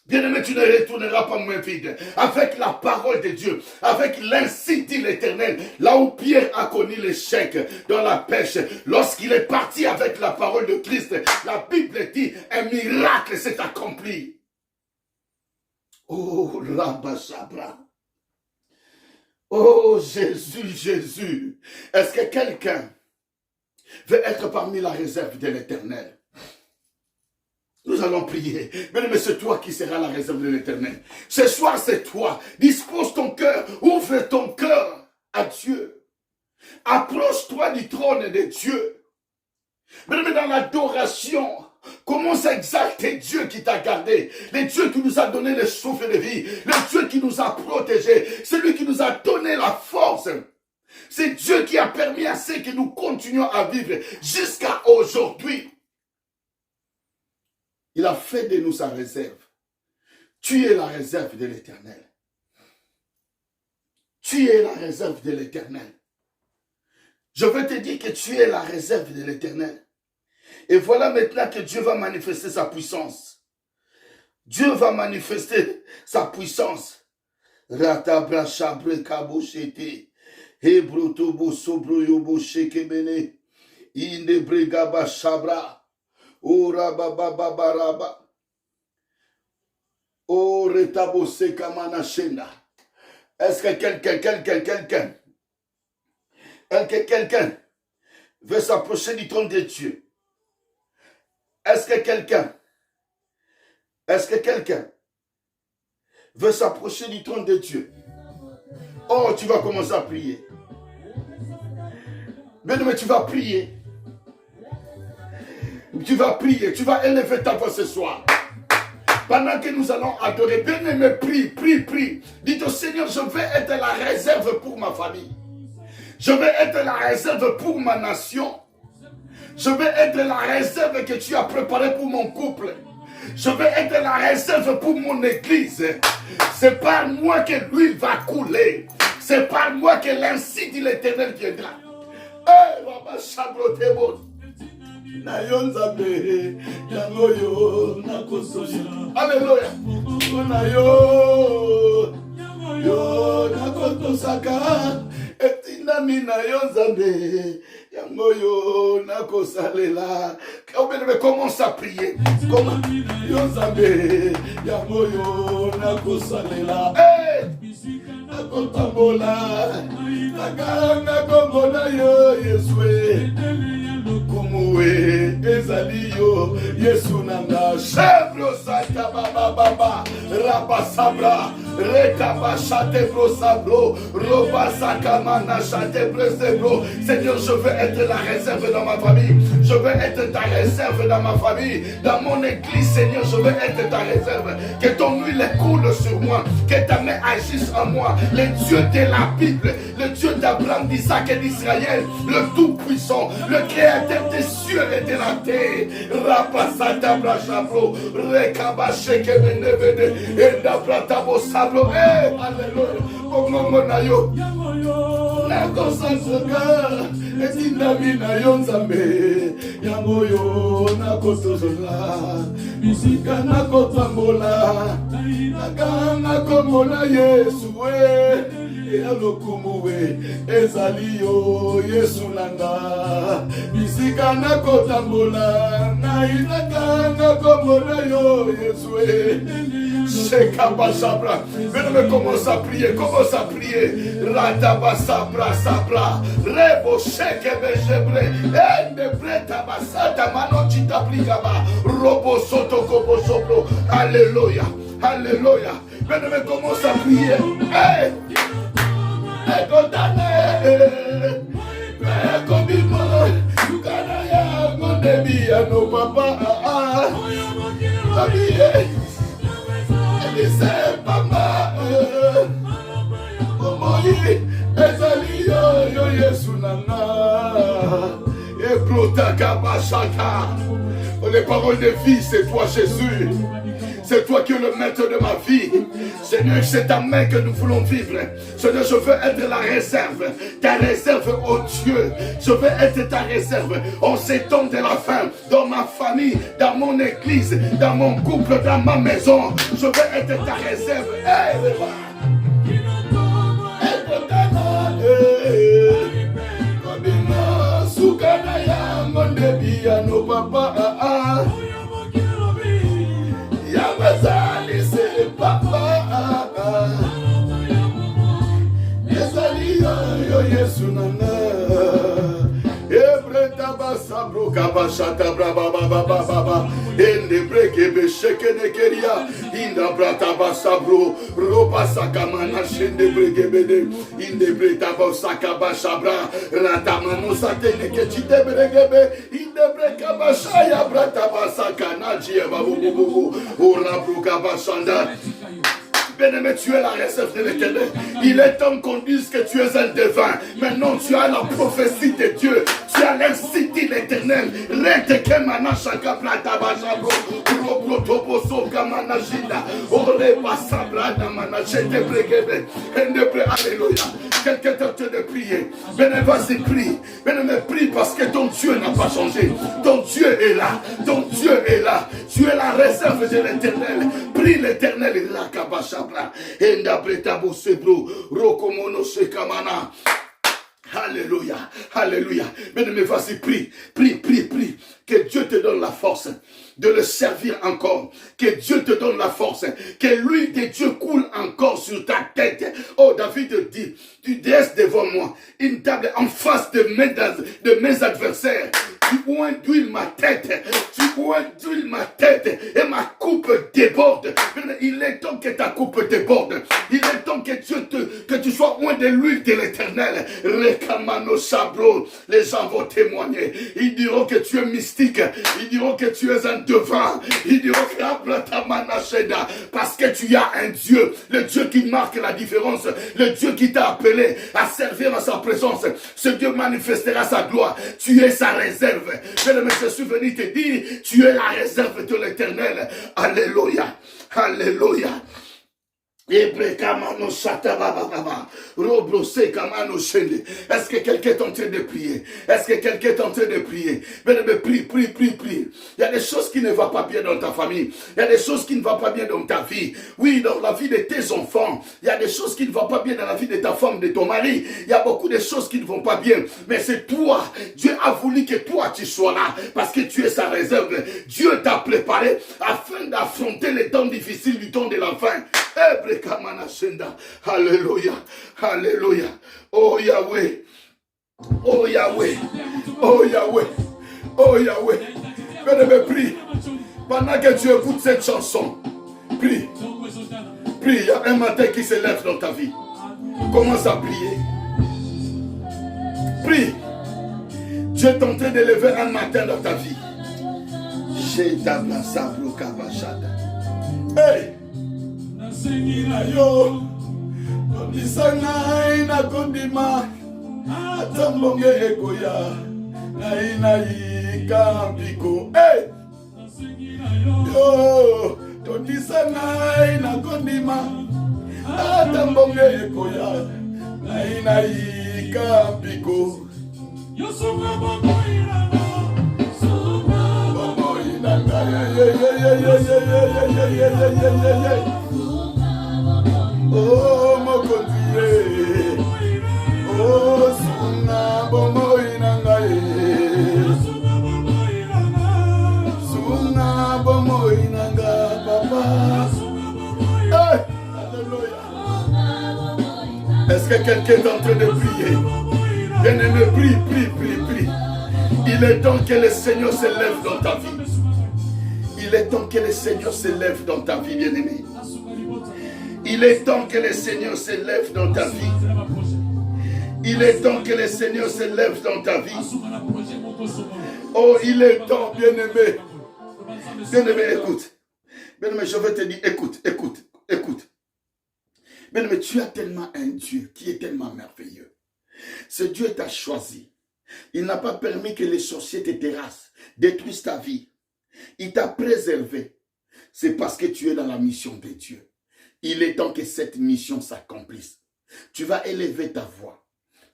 Bien-aimé, tu ne retourneras pas main vide. Avec la parole de Dieu, avec l'ainsi dit l'Éternel, là où Pierre a connu l'échec dans la pêche, lorsqu'il est parti avec la parole de Christ, la Bible dit, un miracle s'est accompli. Oh, Rabba-Sabra. Oh, Jésus, Jésus. Est-ce que quelqu'un veut être parmi la réserve de l'Éternel? Nous allons prier. Mais c'est toi qui seras la réserve de l'Éternel. Ce soir, c'est toi. Dispose ton cœur. Ouvre ton cœur à Dieu. Approche-toi du trône de Dieu. Mais dans l'adoration, commence à exalter Dieu qui t'a gardé. Le Dieu qui nous a donné le souffle de vie. Le Dieu qui nous a protégés. Celui qui nous a donné la force. C'est Dieu qui a permis à ce que nous continuions à vivre jusqu'à aujourd'hui. Il a fait de nous sa réserve. Tu es la réserve de l'Éternel. Tu es la réserve de l'Éternel. Je veux te dire que tu es la réserve de l'Éternel. Et voilà maintenant que Dieu va manifester sa puissance. Dieu va manifester sa puissance. Ratabra chabre kaboshete. Hebrotobo sobroyobo shekebene. Indebregaba chabra. Oh rabababaraba. Oh retabose kamanashenda. Est-ce que quelqu'un veut s'approcher du trône de Dieu? Est-ce que quelqu'un veut s'approcher du trône de Dieu? Oh, tu vas commencer à prier. Mais tu vas prier. Tu vas prier, tu vas élever ta voix ce soir. Pendant que nous allons adorer, bien-aimé, prie. Dites au Seigneur, je vais être la réserve pour ma famille. Je vais être la réserve pour ma nation. Je vais être la réserve que tu as préparée pour mon couple. Je vais être la réserve pour mon église. C'est par moi que l'huile va couler. C'est par moi que l'incite de l'Éternel viendra. Alléluia. Yo nakoto saka etinami na yo nzambe yango yo nakosalela. Commence à prier. Comment yo nzambe yango yo nakosalela. Nakotambola nakomona yo Yesue kumuwe ezali yo Yesu nanga chebro sata baba rabasabra rekaba chate bro sabro robasaka mana chate bro. Seigneur, je veux être la réserve dans ma famille. Je veux être ta réserve dans ma famille, dans mon église. Seigneur, je veux être ta réserve. Que ton huile coule sur moi, que ta main agisse en moi. Le Dieu de la Bible, le Dieu d'Abraham, d'Isaac et d'Israël, le Tout-Puissant, le Créateur des cieux et de la terre. Rapasata brachabro, rekabasheke benevene, endabratabo sabro. Alléluia. Omomonayo. Nakosansoka, etindami na yo nzambe, yango yo nakotozola, bisika nakotambola, nakanga komona Yesu yalokumuwe ezali yo Yesu nanga, bisika nakotambola, nakanga komona yo Yesu Shekabasabra. Venez, commence à prier, Ratabasabra, sabra, Rebo Shekebejebre, Endebre Tabasata, Manochita Pligaba, Robo Soto Kobo Sobro. Alléluia, Alléluia. Venez, commence à prier. Hey! Les paroles de vie, c'est toi Jésus. C'est toi qui es le maître de ma vie. Seigneur, c'est ta main que nous voulons vivre. Seigneur, je veux être la réserve. Ta réserve, oh Dieu. Je veux être ta réserve en ces temps de la fin. Dans ma famille, dans mon église, dans mon couple, dans ma maison. Je veux être ta réserve. Yabazali se papa Yezali yo Yesu nana Ebreta basabro kabashata braba baba Ende breke besheke nekeria Inda brata basabro Roba sakamana shende breke bede Inde breta basaka bashabra Ratamano sate nekechite bregebe Inde breka bashaya brata basaka Naji babu Ora bruka bashanda. Bien-aimé, tu es la réserve de l'Éternel. Il est temps qu'on dise que tu es un devin. Maintenant, tu as la prophétie de Dieu. Tu as l'incite de l'Éternel. Alléluia. Quelqu'un est en train de prier. Bien-aimé, vas-y, prie. Bien-aimé, prie parce que ton Dieu n'a pas changé. Ton Dieu est là. Ton Dieu est là. Tu es la réserve de l'Éternel. Prie l'Éternel. Il a kabasha. Alléluia, alléluia. Bien-aimé, vas-y, prie. Que Dieu te donne la force de le servir encore. Que Dieu te donne la force. Que l'huile de Dieu coule encore sur ta tête. Oh, David dit, tu dresses devant moi une table en face de mes adversaires. tu oinduis ma tête, tu oinduis ma tête, et ma coupe déborde. Il est temps que ta coupe déborde. Il est temps que que tu sois loin de l'huile de l'Éternel. Rekamano Sabro, les gens vont témoigner. Ils diront que tu es mystique. Ils diront que tu es un devin. Ils diront que parce que tu as un Dieu, le Dieu qui marque la différence, le Dieu qui t'a appelé à servir à sa présence. Ce Dieu manifestera sa gloire. Tu es sa réserve. Je suis venu te dire, tu es la réserve de l'Éternel. Alléluia. Alléluia. Est-ce que quelqu'un est en train de prier? Est-ce que quelqu'un est en train de prier? Mais prie. Il y a des choses qui ne vont pas bien dans ta famille. Il y a des choses qui ne vont pas bien dans ta vie. Oui, dans la vie de tes enfants. Il y a des choses qui ne vont pas bien dans la vie de ta femme, de ton mari. Il y a beaucoup de choses qui ne vont pas bien. Mais c'est toi. Dieu a voulu que toi tu sois là. Parce que tu es sa réserve. Dieu t'a préparé afin d'affronter les temps difficiles du temps de la fin. Alléluia, alléluia. Oh Yahweh, oh Yahweh, oh Yahweh, oh Yahweh. Bien-aimé, prie. Pendant que tu écoutes cette chanson, prie. Prie, il y a un matin qui se lève dans ta vie. Commence à prier. Prie. Dieu est en train de lever un matin dans ta vie. Hey! Yo, Tondisana ina kondima, atambonge ekoya, na ina ikampiko. Hey, yo, Tondisana ina kondima, atambonge ekoya, na ina ikampiko. Yo sunga bomo iranga, bomo iranga, yeah. Oh, Mokondiye, oh, Sunga Bomo Inangaye, Sunga Bomo Inanga, Papa. Hey, alléluia. Est-ce que quelqu'un est en train de prier? Bien-aimé, prie. Il est temps que le Seigneur se lève dans ta vie. Il est temps que le Seigneur se lève dans ta vie, bien-aimé. Il est temps que le Seigneur se lève dans ta vie. Il est temps que le Seigneur se lève dans ta vie. Oh, il est temps, bien-aimé. Bien-aimé, écoute. Bien-aimé, je vais te dire, écoute. Bien-aimé, tu as tellement un Dieu qui est tellement merveilleux. Ce Dieu t'a choisi. Il n'a pas permis que les sorciers te terrassent, détruisent ta vie. Il t'a préservé. C'est parce que tu es dans la mission de Dieu. Il est temps que cette mission s'accomplisse. Tu vas élever ta voix.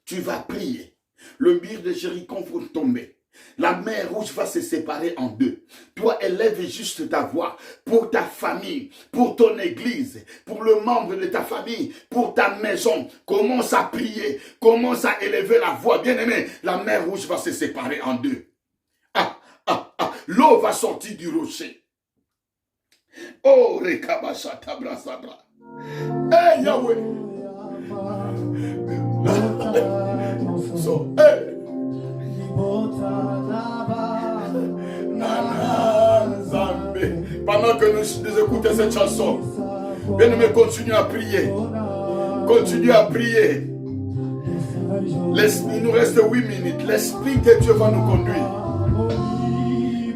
Tu vas prier. Le mur de Jéricho va tomber. La mer rouge va se séparer en deux. Toi, élève juste ta voix pour ta famille, pour ton église, pour le membre de ta famille, pour ta maison. Commence à prier. Commence à élever la voix. Bien-aimé, la mer rouge va se séparer en deux. L'eau va sortir du rocher. Oh, Rekabashata Brasabra. Hey, Yahweh. So, hey. Pendant que nous écoutons cette chanson, bien-aimé, continue à prier. Continue à prier. Il nous reste 8 minutes. L'Esprit de Dieu va nous conduire.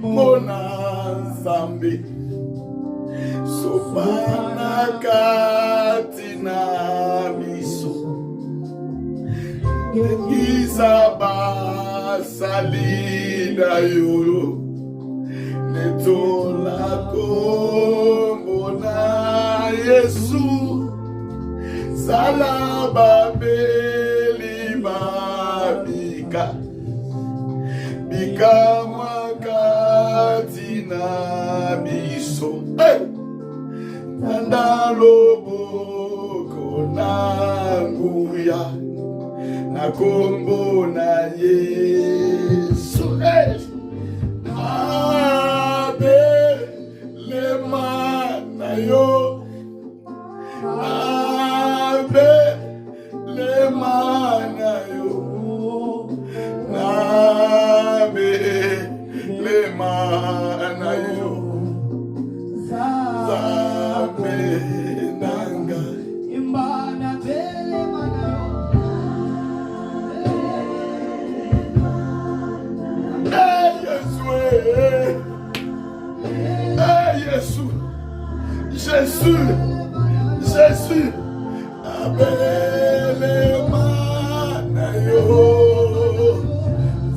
Mona Zambi. Sopana katina miso. Isaba salida yo. Netola kombona Yesu. Salaba beli babika. Bika makatina miso. Hey! Nandaloboko nanguya na kombo na Yesu. Hey! Abe lema na yo. Abe lema na yo. Abe Jésus, Jésus, Abelema Nayo,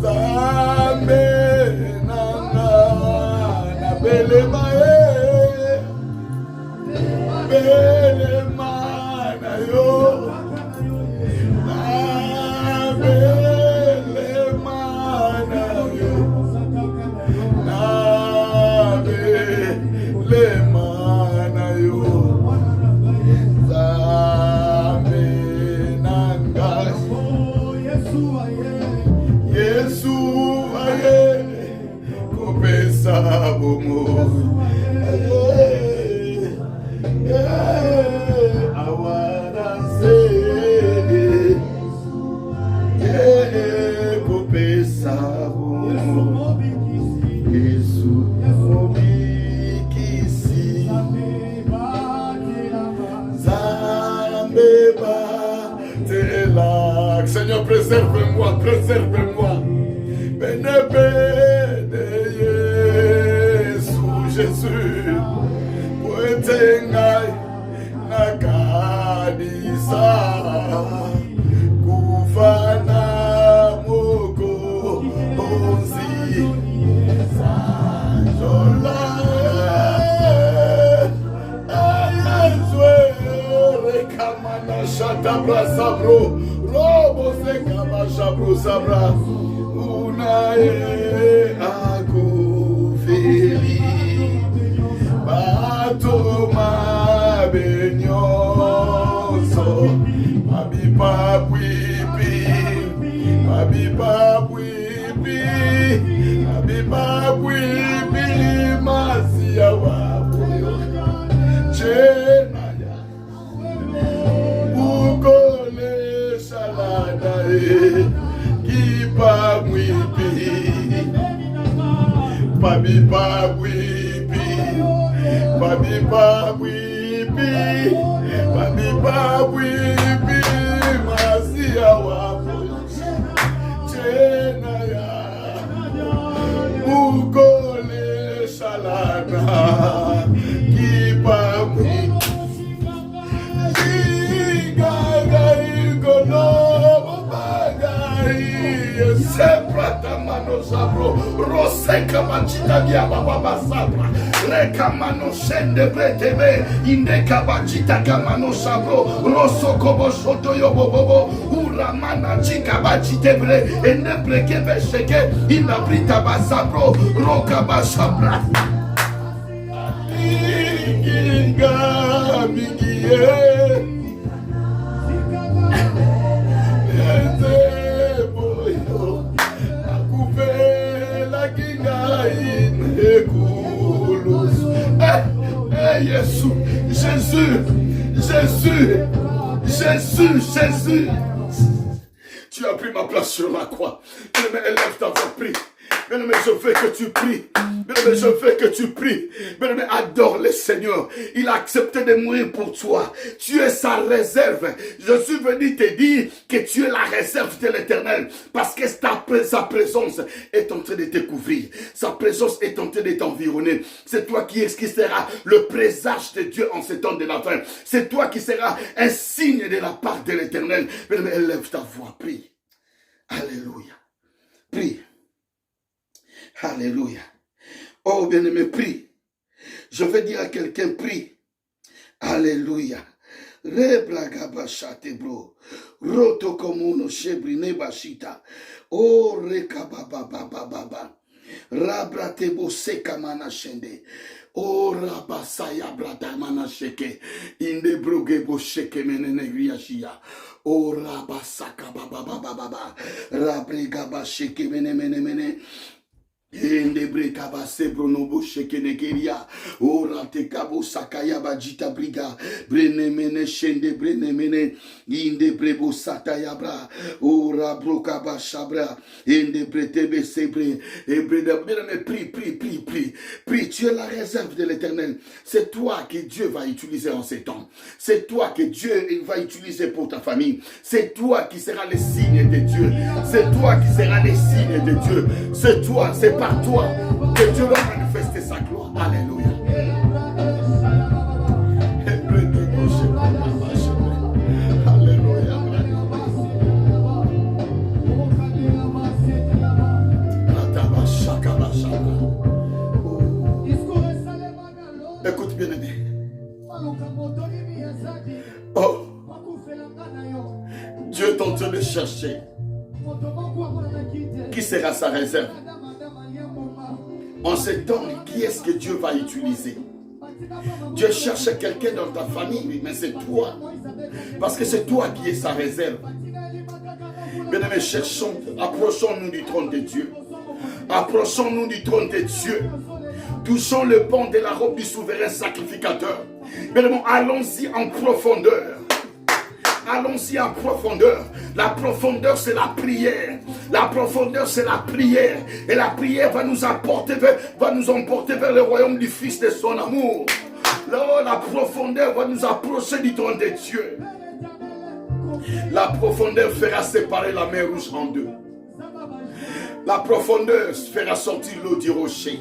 Zambe Nana, Abelema Abelema Nayo, Abelema Nayo, Abelema Nayo. Yesu aye kopesa bomo awana se kopesa bomo Yesu obikisi Zambeba Telak. Seigneur, préserve-moi, préserve-moi. Bene bene Yesu Jésus Poetengai Nakadisa Kufana Moko Onzi Sanjola Ayezwe Rekamana Shatabra Sabro Robo Sekama Shabro Sabra Unae akufeli Batoma benyoso Mabipa bwipi Mabipa bwipi Mabipa bwipi Masia wapuyo Chenaya Ukole salada Kipa mwipi Pabipa mwipi Pabipa mwipi Pabipa mwipi Masia wapo Chena ya Ukole salada Kipa mwipi Seprata mano sabro, roseka machita dia baba sabra, reka mano shende bretebe, indeka bachita kamano sabro, roso kobo shoto yo bobo, uramana chika bachitebre, ende breke besheke, inabrita basabro, roka basabra. Inga migie. Jésus, Jésus, Jésus, Jésus, Jésus. Tu as pris ma place sur la croix. Bien-aimé, élève ta voix, prie. Bien-aimé, je veux que tu pries. Bien-aimé, je veux que tu pries. Bien-aimé, adore le Seigneur. Il a accepté de mourir pour toi. Tu es sa réserve. Je suis venu te dire que tu es la réserve de l'Éternel. Parce que sa présence est en train de te couvrir. Sa présence est en train de t'environner. C'est toi qui seras le présage de Dieu en ce temps de la fin. C'est toi qui seras un signe de la part de l'Éternel. Bien-aimé, élève ta voix, prie. Alléluia. Prie. Alléluia. Oh, bien-aimé, prie. Je vais dire à quelqu'un, prie. Alléluia. Reblagabashate bro. Roto komuno shebrine bashita. Oh, rekabababababa. Rabratebo sekamana shende. Oh, rabasaya bratamana sheke. Inde brogebo sheke menenegriashia. Oh, rabasaka bababababa. Rabregaba sheke menemene. Inde kaba sebro nobo shekenekeria ora te kabo sakaya bajita briga brene mene shende brene mene inde brebo sataya bra ora broka ba shabra inde bretebe sebre et brede prie tu es la réserve de l'Éternel. C'est toi que Dieu va utiliser en ces temps. C'est toi que Dieu va utiliser pour ta famille. C'est toi qui seras le signe de Dieu. C'est toi qui seras le signe de Dieu. C'est toi, c'est par toi que Dieu va manifester sa gloire. Alléluia. chercher qui sera sa réserve. En ce temps, qui est-ce que Dieu va utiliser? Dieu cherche quelqu'un dans ta famille, mais c'est toi. Parce que c'est toi qui es sa réserve. Bien-aimés, cherchons, approchons-nous du trône de Dieu. Approchons-nous du trône de Dieu. Touchons le banc de la robe du souverain sacrificateur. Bien-aimés, allons-y en profondeur. Allons-y en profondeur. La profondeur, c'est la prière. La profondeur, c'est la prière. Et la prière va nous emporter vers le royaume du Fils de son amour. Là, la profondeur va nous approcher du trône de Dieu. La profondeur fera séparer la mer Rouge en deux. La profondeur fera sortir l'eau du rocher.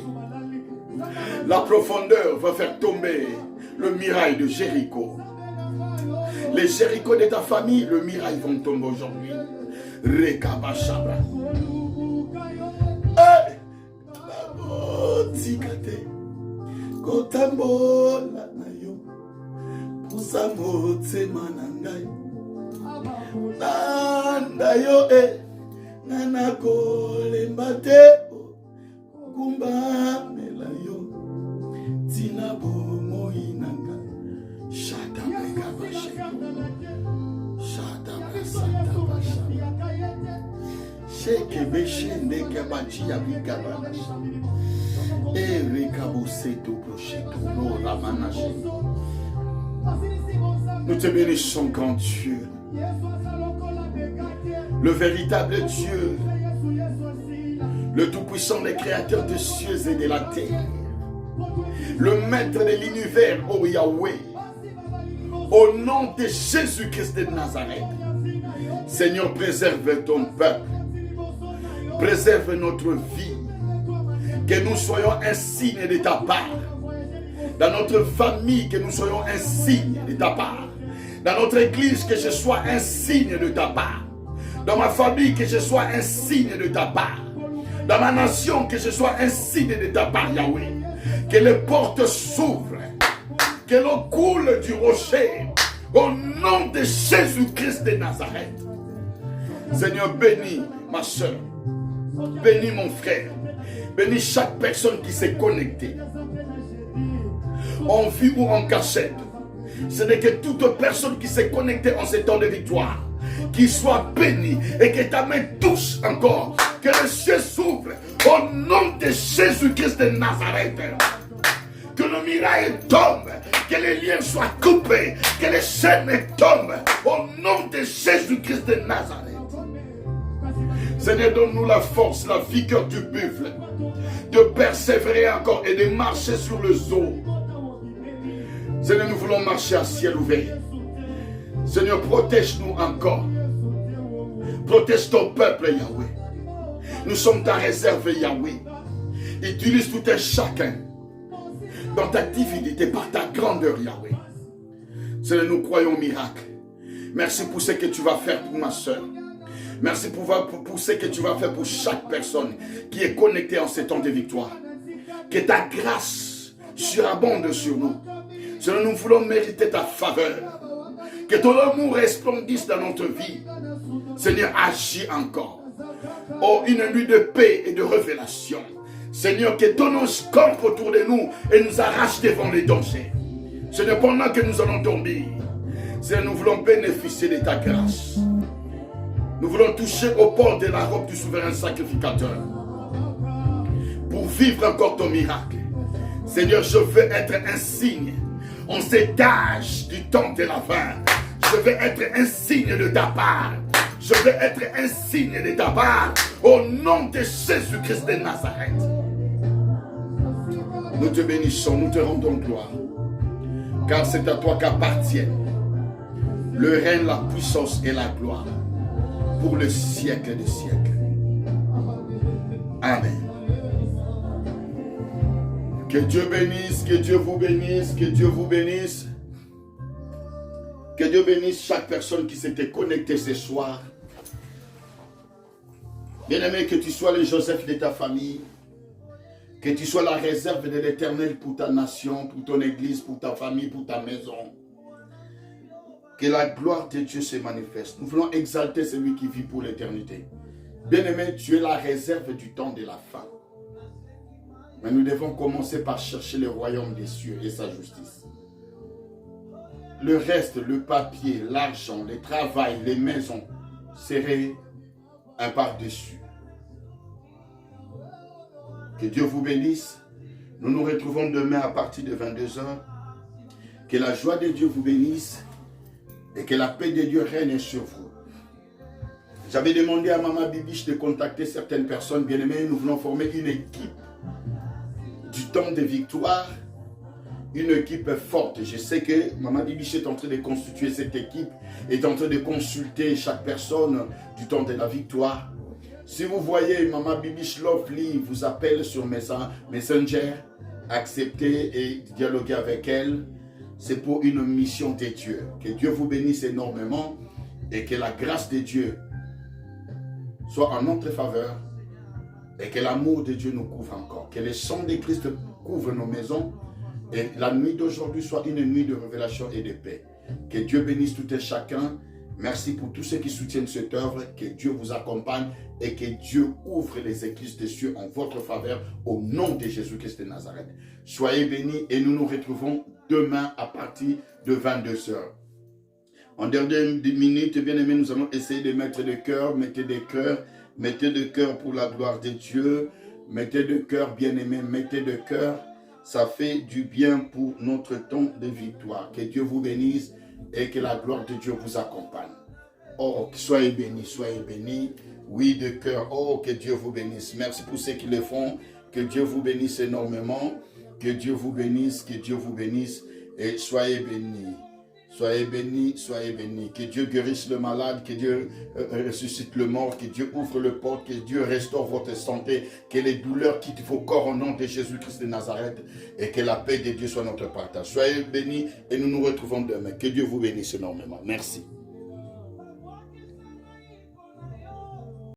La profondeur va faire tomber le mirail de Jéricho. Les Jéricho de ta famille, le mirail vont tomber aujourd'hui. Rekabashabra. Hey! Tikate. Kotambo la nayo. Pusamo tsemanangai. Nandayo nanako lembate. Kumba melayo. Tinabo moinanga. Shata megabashe. Shata basata basha. Sheke beshende kabachi abigabasha. Erekaboseto prosheto no ramanache. Nous te bénissons, grand Dieu. Le véritable Dieu, le tout-puissant des créateurs des cieux et de la terre, le maître de l'univers, ô Yahweh, au nom de Jésus-Christ de Nazareth. Seigneur, préserve ton peuple, préserve notre vie, que nous soyons un signe de ta part. Dans notre famille, que nous soyons un signe de ta part. Dans notre église, que je sois un signe de ta part. Dans ma famille, que je sois un signe de ta part. Dans ma nation, que je sois un signe de ta part, Yahweh. Que les portes s'ouvrent. Que l'eau coule du rocher. Au nom de Jésus-Christ de Nazareth. Seigneur, bénis ma soeur. Bénis mon frère. Bénis chaque personne qui s'est connectée. En vue ou en cachette. Ce n'est que toute personne qui s'est connectée en ces temps de victoire, qui soit bénie et que ta main touche encore, que le ciel s'ouvre au nom de Jésus-Christ de Nazareth. Que le miracle tombe, que les liens soient coupés, que les chaînes tombent au nom de Jésus-Christ de Nazareth. Seigneur, donne-nous la force, la vigueur du buffle, de persévérer encore et de marcher sur le zoo. Seigneur, nous voulons marcher à ciel ouvert. Seigneur, protège-nous encore. Protège ton peuple, Yahweh. Nous sommes ta réserve, Yahweh. Utilise tout un chacun dans ta divinité par ta grandeur, Yahweh. Seigneur, nous croyons au miracle. Merci pour ce que tu vas faire pour ma soeur. Merci pour ce que tu vas faire pour chaque personne qui est connectée en ces temps de victoire. Que ta grâce surabonde sur nous. Seigneur, nous voulons mériter ta faveur. Que ton amour resplendisse dans notre vie. Seigneur, agis encore. Oh, une nuit de paix et de révélation. Seigneur, que ton ange campe autour de nous et nous arrache devant les dangers. Seigneur, pendant que nous allons dormir, Seigneur, nous voulons bénéficier de ta grâce. Nous voulons toucher au bord de la robe du souverain sacrificateur. Pour vivre encore ton miracle. Seigneur, je veux être un signe en cet âge du temps de la fin. Je veux être un signe de ta part. Je veux être un signe de ta part. Au nom de Jésus-Christ de Nazareth. Nous te bénissons, nous te rendons gloire. Car c'est à toi qu'appartiennent le règne, la puissance et la gloire. Pour le siècle des siècles. Amen. Que Dieu bénisse, que Dieu vous bénisse, que Dieu vous bénisse. Que Dieu bénisse chaque personne qui s'était connectée ce soir. Bien-aimé, que tu sois le Joseph de ta famille. Que tu sois la réserve de l'Éternel pour ta nation, pour ton église, pour ta famille, pour ta maison. Que la gloire de Dieu se manifeste. Nous voulons exalter celui qui vit pour l'éternité. Bien-aimé, tu es la réserve du temps de la fin. Mais nous devons commencer par chercher le royaume des cieux et sa justice. Le reste, le papier, l'argent, le travail, les maisons, seraient un par-dessus. Que Dieu vous bénisse. Nous nous retrouvons demain à partir de 22h. Que la joie de Dieu vous bénisse et que la paix de Dieu règne sur vous. J'avais demandé à Maman Bibiche de contacter certaines personnes bien-aimées. Nous voulons former une équipe du temps de victoire, une équipe forte. Je sais que Maman Bibiche est en train de constituer cette équipe, est en train de consulter chaque personne du temps de la victoire. Si vous voyez Maman Bibiche Lovely vous appelle sur Messenger, acceptez et dialoguez avec elle. C'est pour une mission de Dieu. Que Dieu vous bénisse énormément et que la grâce de Dieu soit en notre faveur et que l'amour de Dieu nous couvre encore. Que le sang de Christ couvre nos maisons et la nuit d'aujourd'hui soit une nuit de révélation et de paix. Que Dieu bénisse tout et chacun. Merci pour tous ceux qui soutiennent cette œuvre. Que Dieu vous accompagne et que Dieu ouvre les écluses des cieux en votre faveur au nom de Jésus-Christ de Nazareth. Soyez bénis et nous nous retrouvons demain à partir de 22h. En dernière minute, bien aimé, nous allons essayer de mettre des cœurs, mettez de cœur pour la gloire de Dieu, mettez de cœur, bien aimé, mettez de cœur, ça fait du bien pour notre temps de victoire. Que Dieu vous bénisse et que la gloire de Dieu vous accompagne. Oh, soyez bénis, oui, de cœur, oh, que Dieu vous bénisse. Merci pour ceux qui le font, que Dieu vous bénisse énormément, que Dieu vous bénisse, et soyez bénis. Soyez bénis, soyez bénis. Que Dieu guérisse le malade, que Dieu ressuscite le mort, que Dieu ouvre le porte, que Dieu restaure votre santé, que les douleurs quittent vos corps au nom de Jésus-Christ de Nazareth et que la paix de Dieu soit notre partage. Soyez bénis et nous nous retrouvons demain. Que Dieu vous bénisse énormément. Merci.